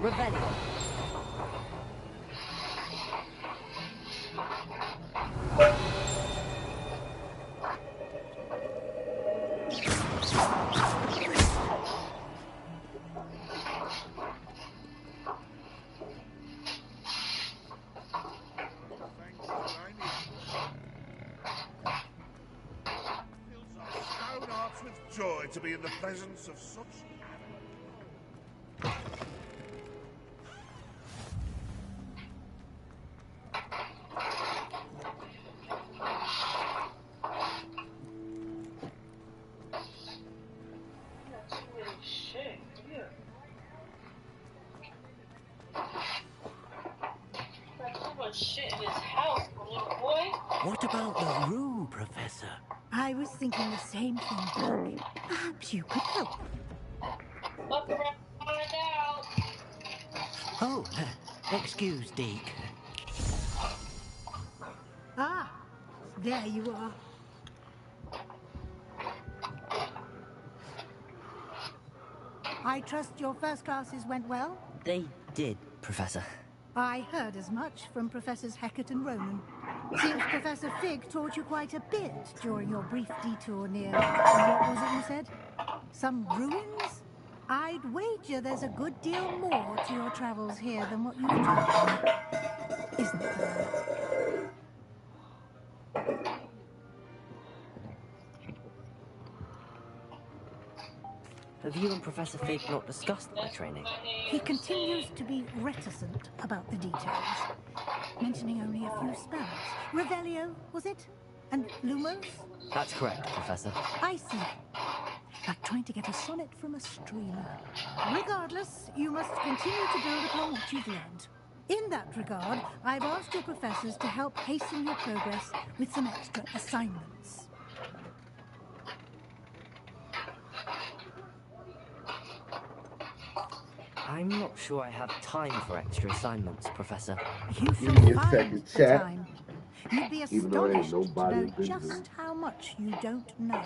Speaker 3: Revelio.
Speaker 16: Stone hearts with joy to be in the presence of such.
Speaker 2: Shit in his house, little boy.
Speaker 15: What about the room, Professor?
Speaker 4: I was thinking the same thing, Doc. Perhaps you could help.
Speaker 2: Look around, find out.
Speaker 15: Oh, excuse, Deke.
Speaker 4: Ah, there you are. I trust your first classes went well?
Speaker 3: They did, Professor.
Speaker 4: I heard as much from Professors Hecat and Ronan. Seems Professor Fig taught you quite a bit during your brief detour near... what was it you said? Some ruins? I'd wager there's a good deal more to your travels here than what you've told me. Isn't there?
Speaker 3: Have you and Professor Fig not discussed my training?
Speaker 4: He continues to be reticent about the details, mentioning only a few spells. Revelio, was it? And Lumos?
Speaker 3: That's correct, Professor.
Speaker 4: I see. Like trying to get a sonnet from a stream. Regardless, you must continue to build upon what you've learned. In that regard, I've asked your professors to help hasten your progress with some extra assignments.
Speaker 3: I'm not sure I have time for extra assignments, Professor.
Speaker 4: You shall
Speaker 1: Give me a
Speaker 4: find
Speaker 1: second,
Speaker 4: the
Speaker 1: chat.
Speaker 4: time. You'd be
Speaker 1: Even though there ain't
Speaker 4: astonished to
Speaker 1: nobody
Speaker 4: know
Speaker 1: visiting.
Speaker 4: just how much you don't know.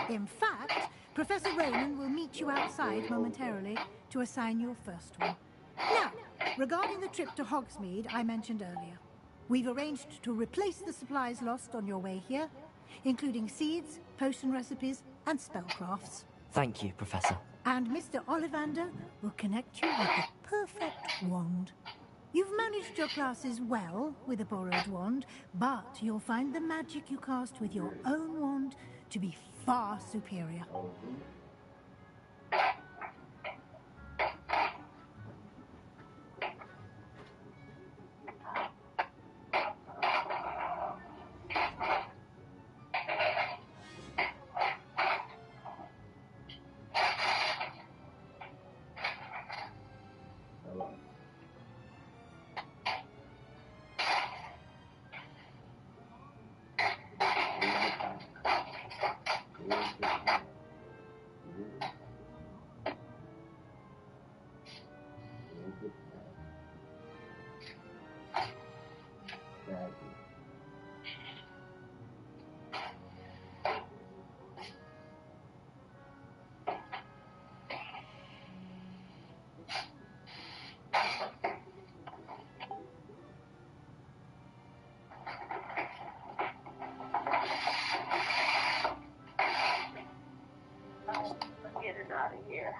Speaker 4: In fact, Professor Ronan will meet you outside momentarily to assign your first one. Now, regarding the trip to Hogsmeade I mentioned earlier, we've arranged to replace the supplies lost on your way here, including seeds, potion recipes, and spellcrafts.
Speaker 3: Thank you, Professor.
Speaker 4: And Mr. Ollivander will connect you with the perfect wand. You've managed your classes well with a borrowed wand, but you'll find the magic you cast with your own wand to be far superior.
Speaker 2: Get it out of here.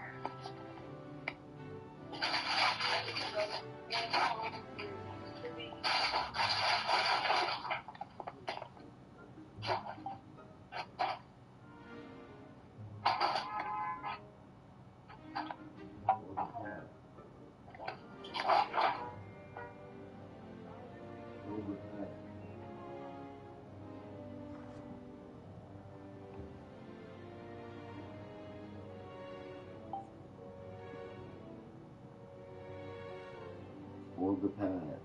Speaker 1: Hold the pad.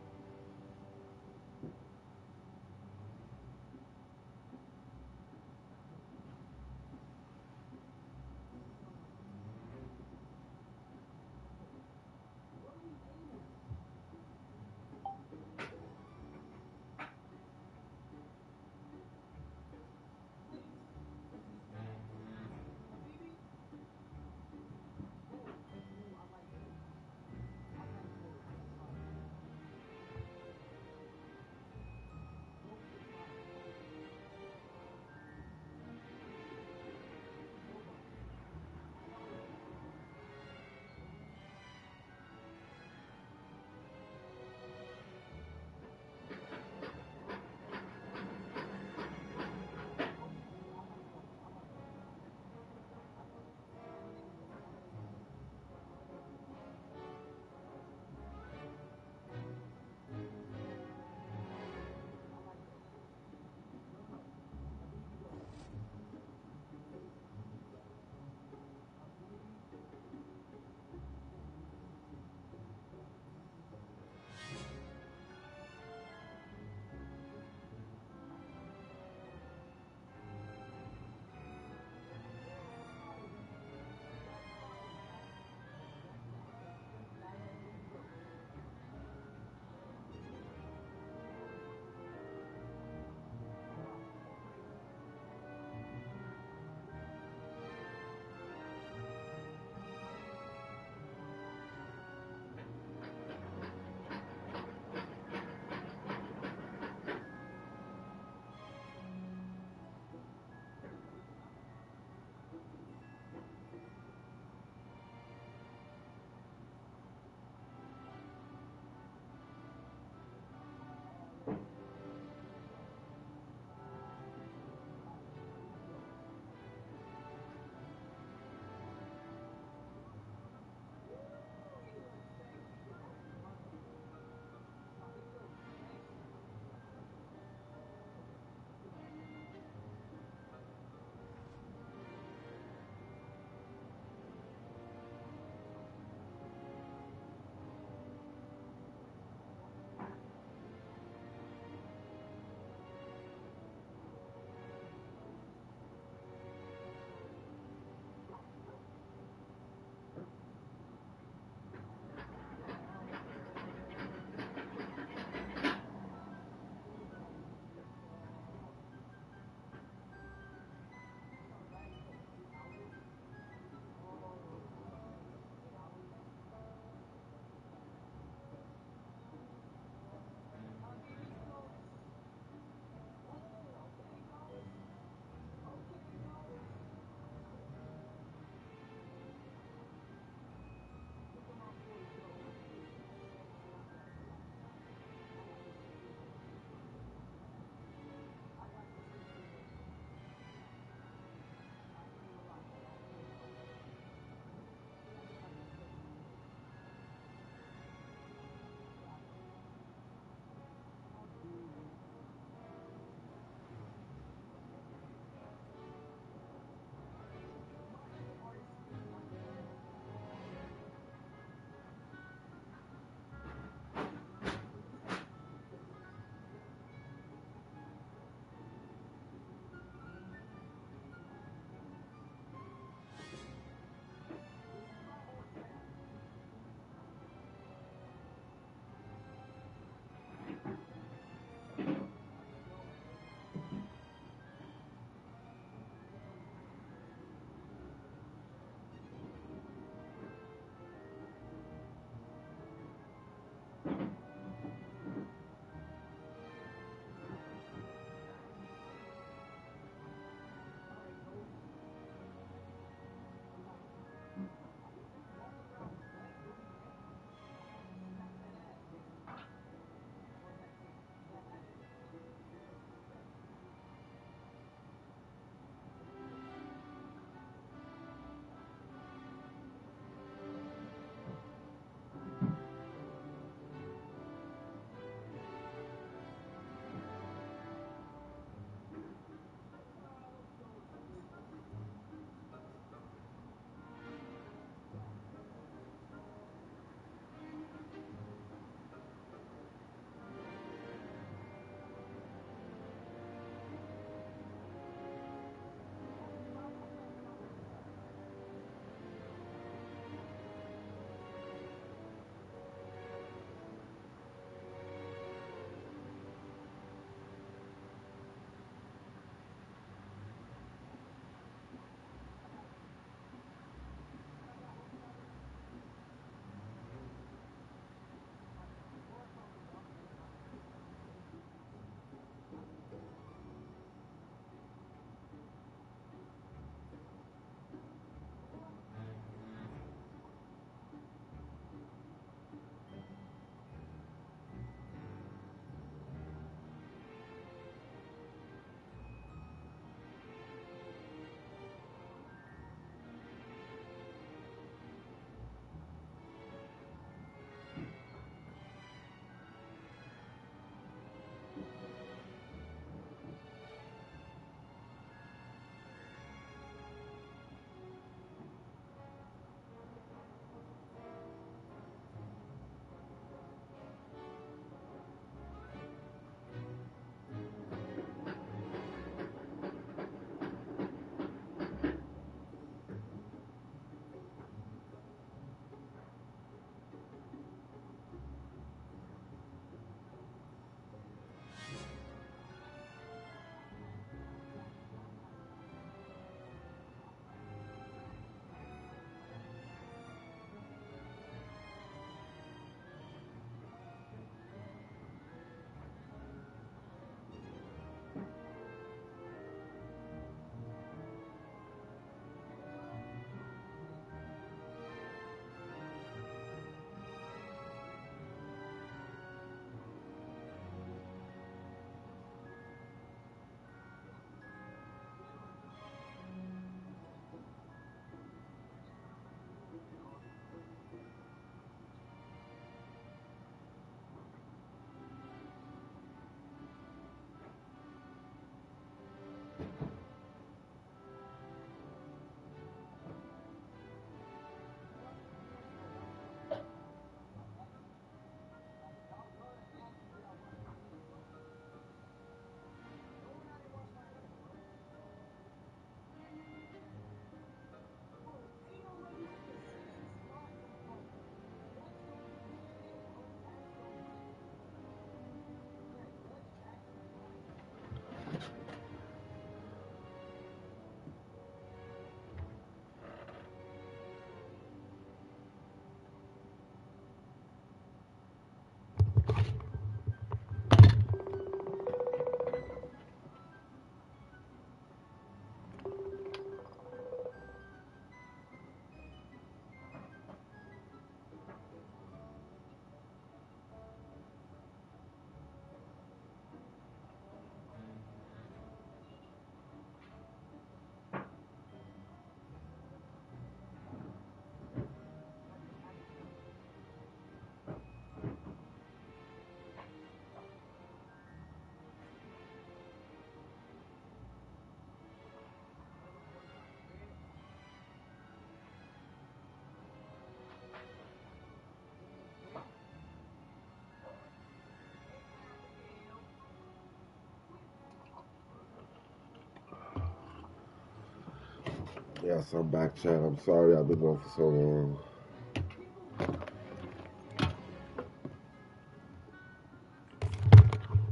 Speaker 1: Yes, I'm back, chat. I'm sorry I've been gone for so long.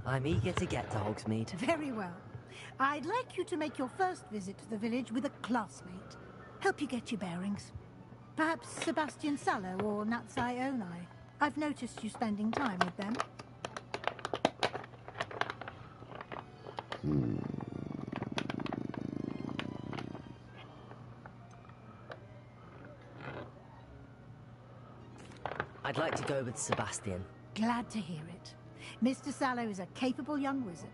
Speaker 3: I'm eager to get to Hogsmeade.
Speaker 4: Very well. I'd like you to make your first visit to the village with a classmate. Help you get your bearings. Perhaps Sebastian Sallow or Natsai Onai. I've noticed you spending time with them.
Speaker 3: I'd like to go with Sebastian.
Speaker 4: Glad to hear it. Mr. Sallow is a capable young wizard,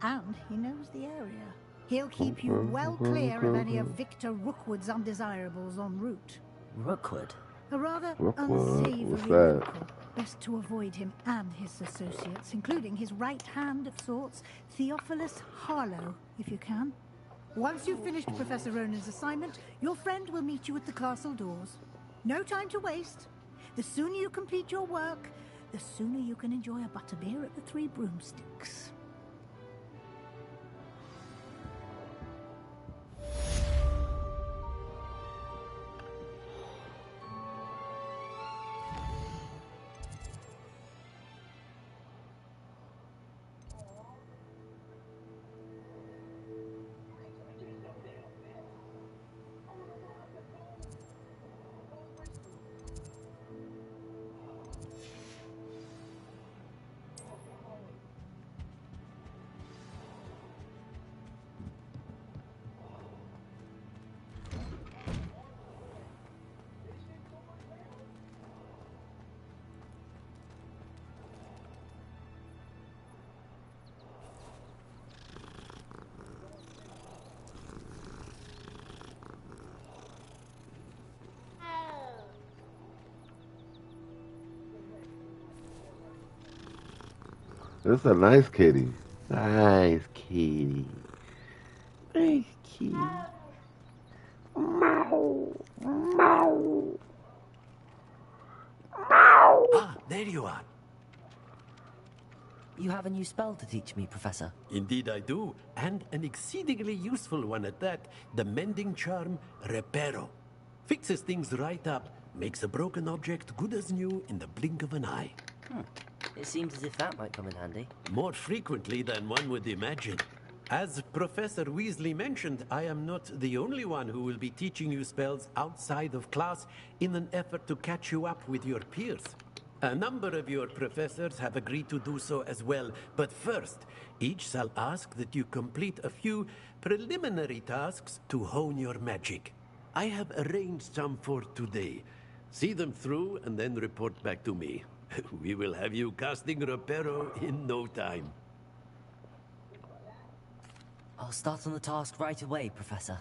Speaker 4: and he knows the area. He'll keep you well clear of any of Victor Rookwood's undesirables en route.
Speaker 3: Rookwood?
Speaker 4: A rather
Speaker 1: Rookwood?
Speaker 4: unsavory
Speaker 1: What's that?
Speaker 4: local. Best to avoid him and his associates, including his right hand of sorts, Theophilus Harlow, if you can. Once you've finished Professor Ronan's assignment, your friend will meet you at the castle doors. No time to waste. The sooner you complete your work, the sooner you can enjoy a butterbeer at the Three Broomsticks.
Speaker 1: This is a nice kitty. Nice kitty. Nice kitty. Meow. Meow. Meow.
Speaker 8: Ah, there you are.
Speaker 3: You have a new spell to teach me, Professor.
Speaker 8: Indeed I do, and an exceedingly useful one at that. The mending charm, Reparo. Fixes things right up, makes a broken object good as new in the blink of an eye.
Speaker 3: It seems as if that might come in handy.
Speaker 8: More frequently than one would imagine. As Professor Weasley mentioned, I am not the only one who will be teaching you spells outside of class in an effort to catch you up with your peers. A number of your professors have agreed to do so as well, but first, each shall ask that you complete a few preliminary tasks to hone your magic. I have arranged some for today. See them through and then report back to me. We will have you casting Reparo in no time.
Speaker 3: I'll start on the task right away, Professor.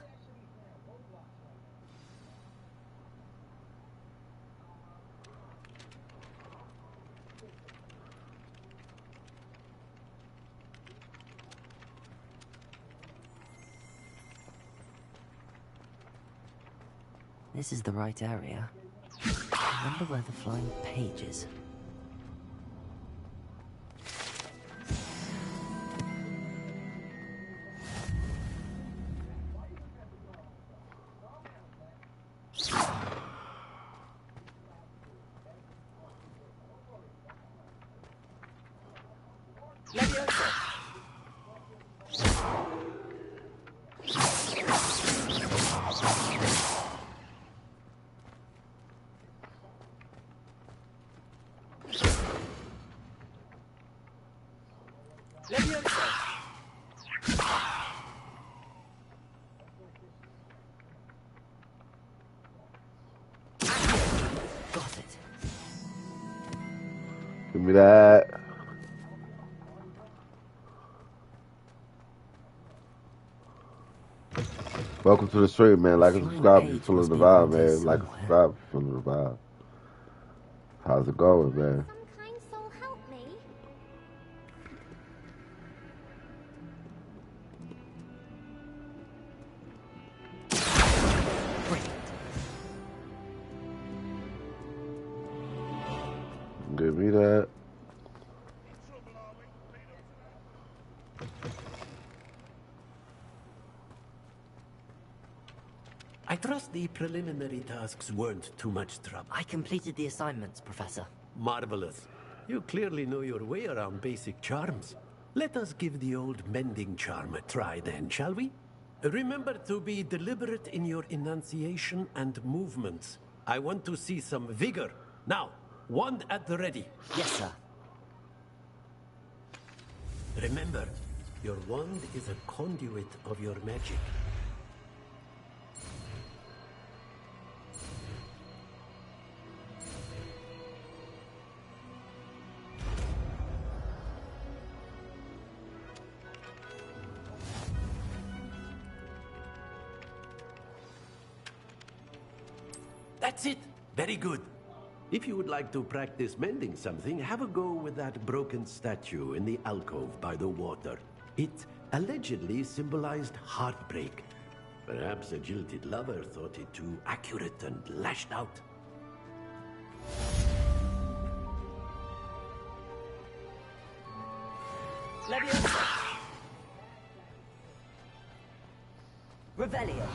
Speaker 3: This is the right area. I wonder where the flying page is.
Speaker 1: Give me that. Welcome to the stream, man. Like and subscribe if you're feeling the vibe, man. Like and subscribe if you're feeling the vibe. How's it going, man?
Speaker 10: Some kind soul help me.
Speaker 1: Give me that.
Speaker 8: I trust the preliminary tasks weren't too much trouble.
Speaker 3: I completed the assignments, Professor.
Speaker 8: Marvelous. You clearly know your way around basic charms. Let us give the old mending charm a try then, shall we? Remember to be deliberate in your enunciation and movements. I want to see some vigor. Now, wand at the ready.
Speaker 3: Yes, sir.
Speaker 8: Remember, your wand is a conduit of your magic. That's it. Very good. If you would like to practice mending something, have a go with that broken statue in the alcove by the water. It allegedly symbolized heartbreak. Perhaps a jilted lover thought it too accurate and lashed out.
Speaker 3: Revelio.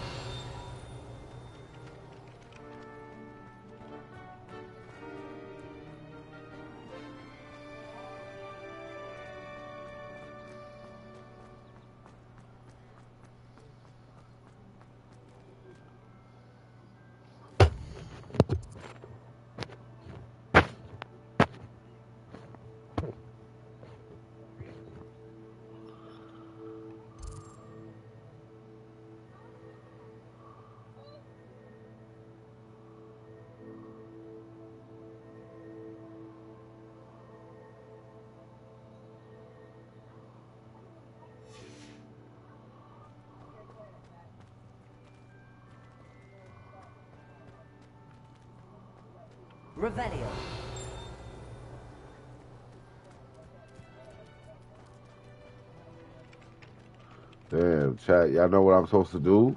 Speaker 3: Revelio.
Speaker 1: Damn, chat, y'all know what I'm supposed to do?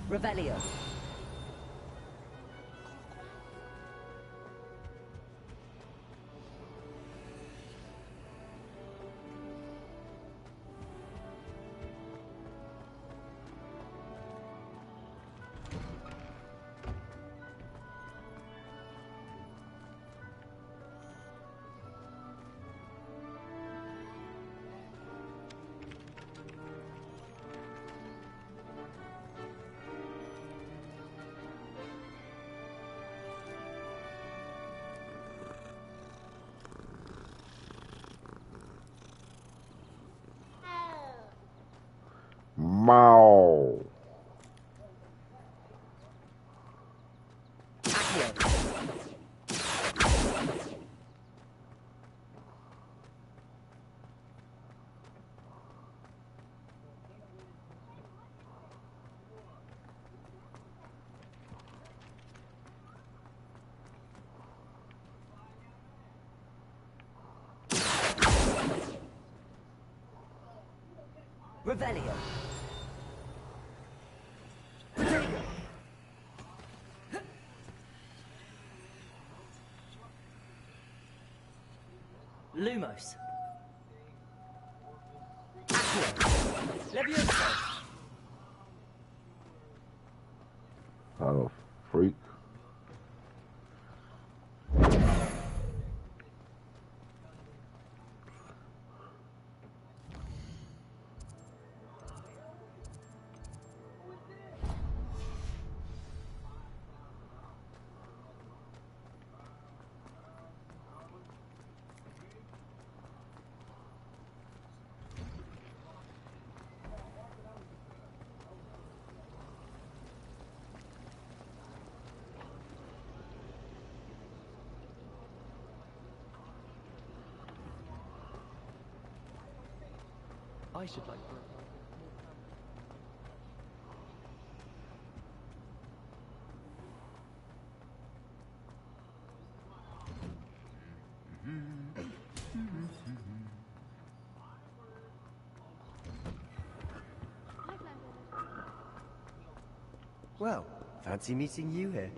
Speaker 3: Revelio.
Speaker 1: Mao.
Speaker 3: Revelio. Lumos. Levioso.
Speaker 1: Oh, freak.
Speaker 6: I should like to...
Speaker 9: Well, fancy meeting you here.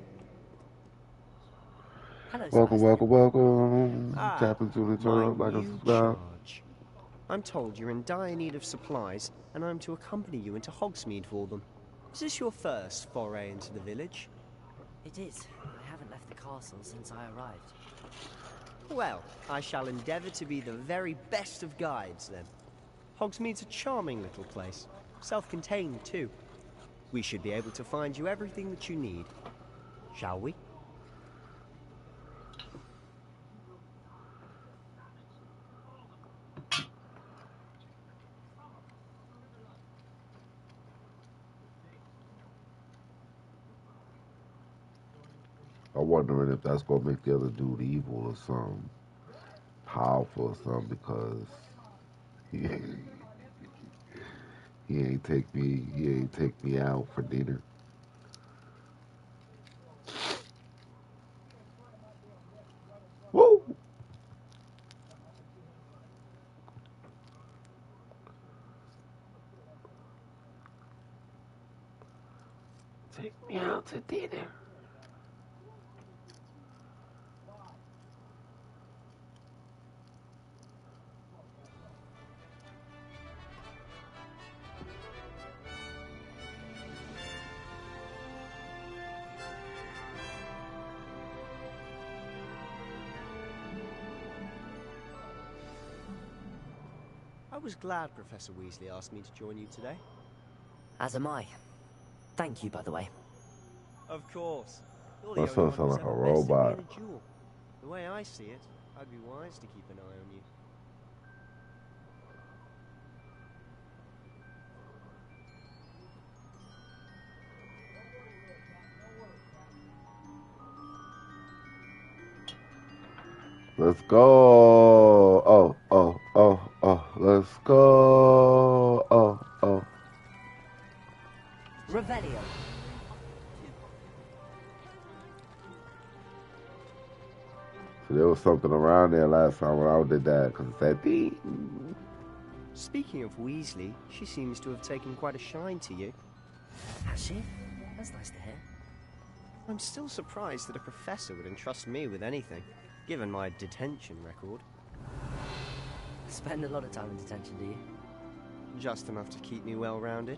Speaker 3: Hello,
Speaker 1: Welcome,
Speaker 3: Sebastian.
Speaker 1: welcome.
Speaker 9: Ah,
Speaker 1: Tap into the
Speaker 9: my
Speaker 1: channel, like and
Speaker 9: new
Speaker 1: subscribe.
Speaker 9: charge. I'm told you're in dire need of supplies, and I'm to accompany you into Hogsmeade for them. Is this your first foray into the village?
Speaker 3: It is. I haven't left the castle since I arrived.
Speaker 9: Well, I shall endeavour to be the very best of guides, then. Hogsmeade's a charming little place. Self-contained, too. We should be able to find you everything that you need. Shall we?
Speaker 1: I'm wondering if that's gonna make the other dude evil or something, powerful or something, because he ain't take me out for dinner. Woo! Take me out to dinner.
Speaker 9: I was glad Professor Weasley asked me to join you today.
Speaker 3: As am I. Thank you, by the way.
Speaker 9: Of course. You're
Speaker 1: That
Speaker 9: the
Speaker 1: sounds
Speaker 9: only one
Speaker 1: like
Speaker 9: who's
Speaker 1: a
Speaker 9: ever bested me
Speaker 1: robot.
Speaker 9: in a duel. The way I see it, I'd be wise to keep an eye on you.
Speaker 1: Let's go. Oh. Let's go. Oh.
Speaker 3: Revelio.
Speaker 1: So there was something around there last time when I did that, because it said ding.
Speaker 9: Speaking of Weasley, she seems to have taken quite a shine to you.
Speaker 3: Has she? That's nice to hear.
Speaker 9: I'm still surprised that a professor would entrust me with anything, given my detention record.
Speaker 3: Spend a lot of time in detention, do you?
Speaker 9: Just enough to keep me well-rounded.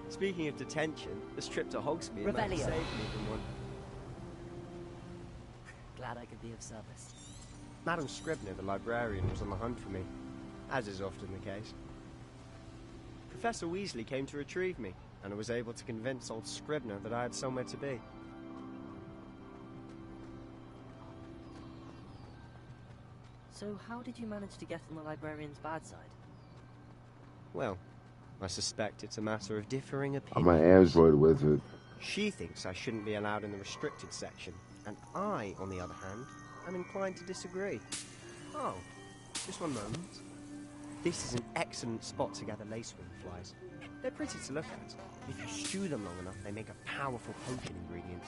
Speaker 9: Speaking of detention, this trip to Hogsmeade might have
Speaker 3: Revelio.
Speaker 9: saved me from one.
Speaker 3: Glad I could be of service.
Speaker 9: Madam Scribner, the librarian, was on the hunt for me, as is often the case. Professor Weasley came to retrieve me, and I was able to convince old Scribner that I had somewhere to be.
Speaker 3: So how did you manage to get on the librarian's bad side?
Speaker 9: Well, I suspect it's a matter of differing
Speaker 1: I'm
Speaker 9: opinions.
Speaker 1: an android wizard.
Speaker 9: She thinks I shouldn't be allowed in the restricted section, and I, on the other hand, am inclined to disagree. Oh, just one moment. This is an excellent spot to gather lacewing flies. They're pretty to look at. If you stew them long enough, they make a powerful potion ingredient.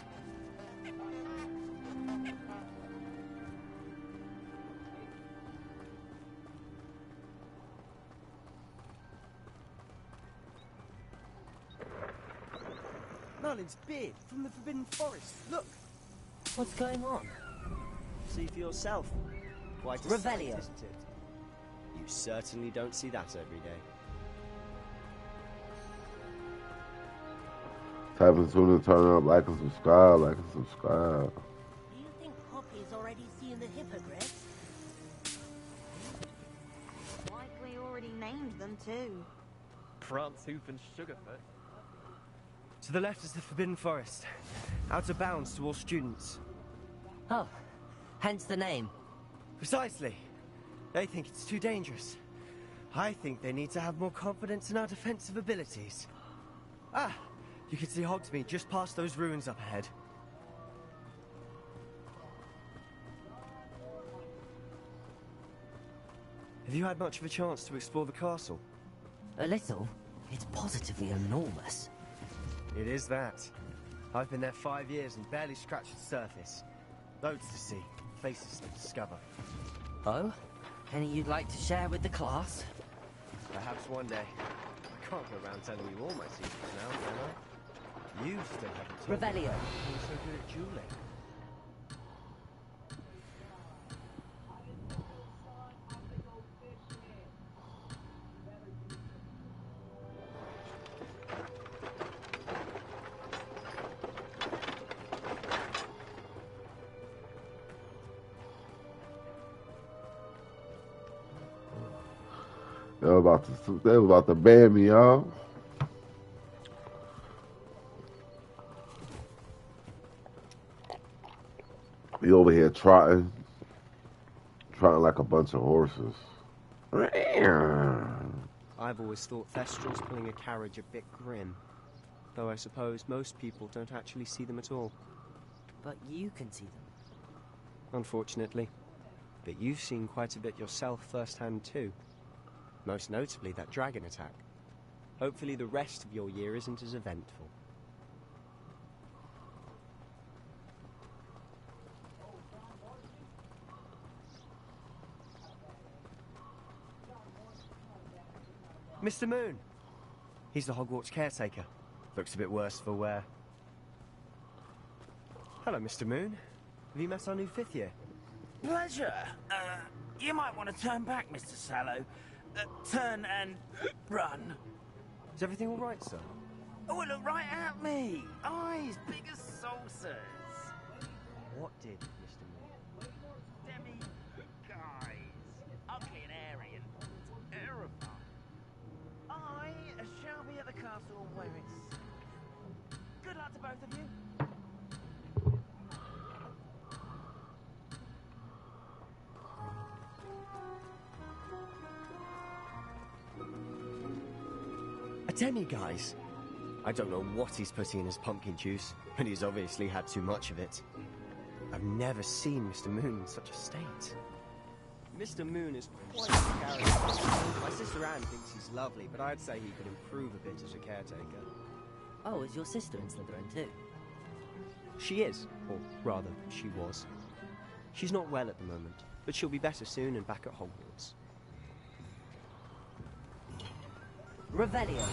Speaker 9: Merlin's beard from the Forbidden Forest. Look!
Speaker 3: What's going on?
Speaker 9: See for yourself. Quite a
Speaker 3: Revelio.
Speaker 9: sight, isn't it? You certainly don't see that every day.
Speaker 1: Type into the turn up, like and subscribe.
Speaker 15: Do you think Poppy's already seen the hippogriffs?
Speaker 11: Likely already named them too.
Speaker 6: Prancehoof and Sugarfoot.
Speaker 9: To the left is the Forbidden Forest. Out of bounds to all students.
Speaker 3: Oh, hence the name.
Speaker 9: Precisely. They think it's too dangerous. I think they need to have more confidence in our defensive abilities. Ah, you can see Hogsmeade just past those ruins up ahead. Have you had much of a chance to explore the castle?
Speaker 3: A little. It's positively enormous.
Speaker 9: It is that. I've been there 5 years and barely scratched the surface. Loads to see, places to discover.
Speaker 3: Oh? Any you'd like to share with the class?
Speaker 9: Perhaps one day. I can't go around telling you all my secrets now, can I? You still haven't told me
Speaker 3: Revelio.
Speaker 9: you're so good at dueling.
Speaker 1: They were about to ban me, y'all. We over here trotting like a bunch of horses.
Speaker 9: I've always thought Thestrals pulling a carriage a bit grim, though I suppose most people don't actually see them at all.
Speaker 3: But you can see them.
Speaker 9: Unfortunately. But you've seen quite a bit yourself firsthand too. Most notably that dragon attack. Hopefully the rest of your year isn't as eventful. Mr. Moon! He's the Hogwarts caretaker. Looks a bit worse for wear. Hello, Mr. Moon. Have you met our new 5th year?
Speaker 12: Pleasure. You might want to turn back, Mr. Sallow. Turn and run.
Speaker 9: Is everything all right, sir?
Speaker 12: Oh, look right at me. Eyes big as saucers.
Speaker 9: What did, Mr. Moon?
Speaker 12: Demi guys. Ugly and airy and terrifying. I shall be at the castle where it's... Good luck to both of you.
Speaker 9: A demi-guise? I don't know what he's putting in his pumpkin juice, but he's obviously had too much of it. I've never seen Mr. Moon in such a state. Mr. Moon is quite a character. My sister Anne thinks he's lovely, but I'd say he could improve a bit as a caretaker.
Speaker 3: Oh, is your sister in Slytherin too?
Speaker 9: She is, or rather, she was. She's not well at the moment, but she'll be better soon and back at Hogwarts.
Speaker 3: Revelio.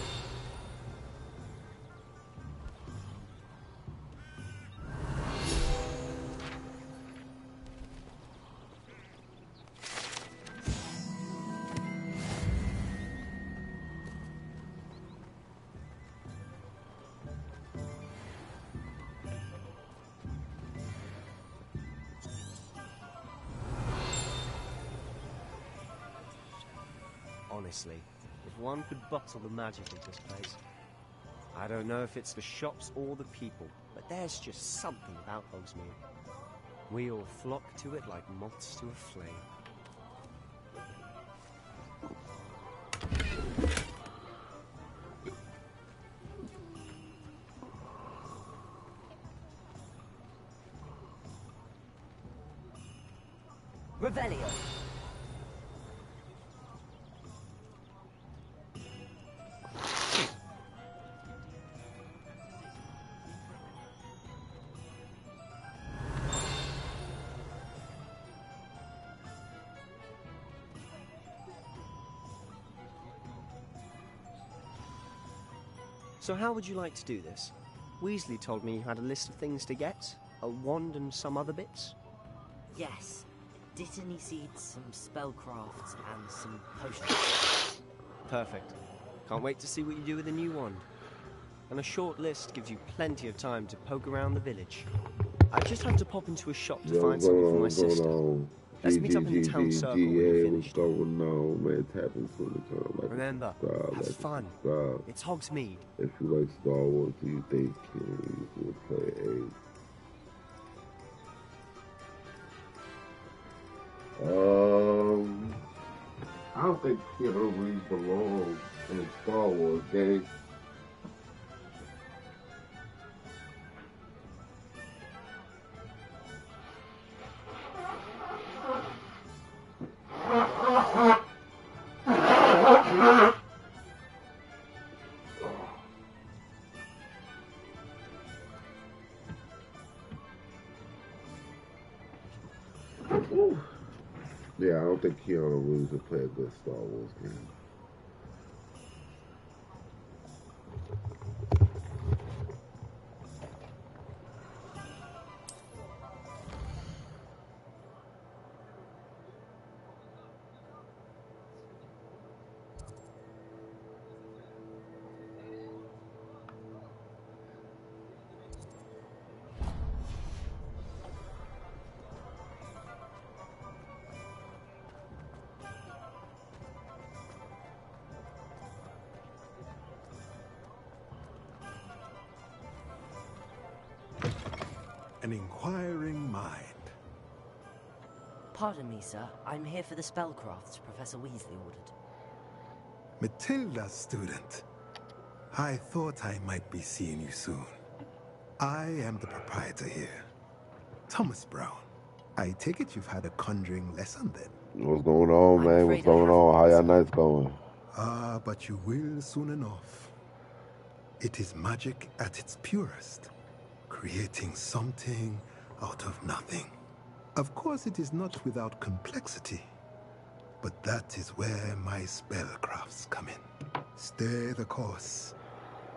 Speaker 9: Honestly, if one could bottle the magic of this place. I don't know if it's the shops or the people, but there's just something about Hogsmeade. We all flock to it like moths to a flame.
Speaker 3: Revelio.
Speaker 9: So how would you like to do this? Weasley told me you had a list of things to get, a wand and some other bits.
Speaker 3: Yes. Dittany seeds, some spellcrafts, and some potions.
Speaker 9: Perfect. Can't wait to see what you do with the new wand. And a short list gives you plenty of time to poke around the village. I just have to pop into a shop to find something for my sister. Let's meet up in the town circle when you're finished. Remember, have fun. It's Hogsmeade.
Speaker 1: If you like Star Wars, do you think you would play I don't think Hillary belongs in Star Wars games. I don't think Keanu Reeves would play a good Star Wars game.
Speaker 8: An inquiring mind.
Speaker 3: Pardon me, sir. I'm here for the spellcrafts Professor Weasley ordered.
Speaker 8: Matilda, student. I thought I might be seeing you soon. I am the proprietor here, Thomas Brown. I take it you've had a conjuring lesson then?
Speaker 1: What's going on, man? What's going on? How y'all nights going?
Speaker 8: Ah, but you will soon enough. It is magic at its purest, creating something out of nothing. Of course, it is not without complexity, but that is where my spellcrafts come in. Stay the course,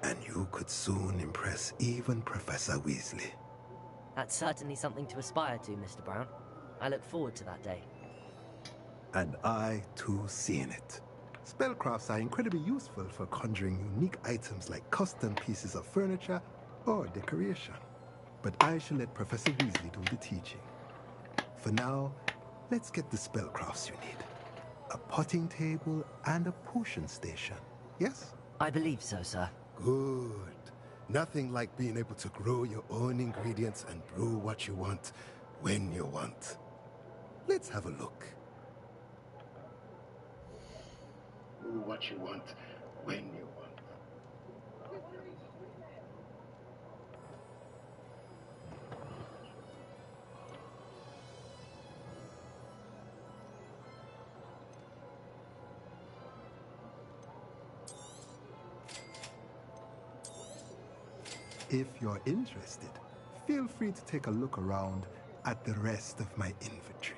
Speaker 8: and you could soon impress even Professor Weasley.
Speaker 3: That's certainly something to aspire to, Mr. Brown. I look forward to that day.
Speaker 8: And I, too, seeing it. Spellcrafts are incredibly useful for conjuring unique items like custom pieces of furniture or decoration. But I shall let Professor Weasley do the teaching. For now, let's get the spellcrafts you need. A potting table and a potion station, yes?
Speaker 3: I believe so, sir.
Speaker 8: Good. Nothing like being able to grow your own ingredients and brew what you want, when you want. Let's have a look. Brew what you want, when you want. If you're interested, feel free to take a look around at the rest of my inventory.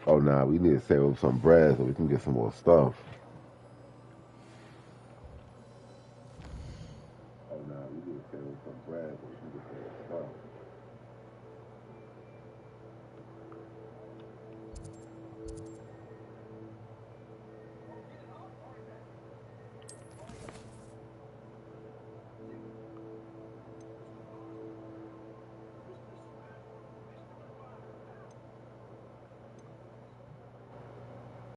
Speaker 1: Oh, nah, we need to save up some bread so we can get some more stuff.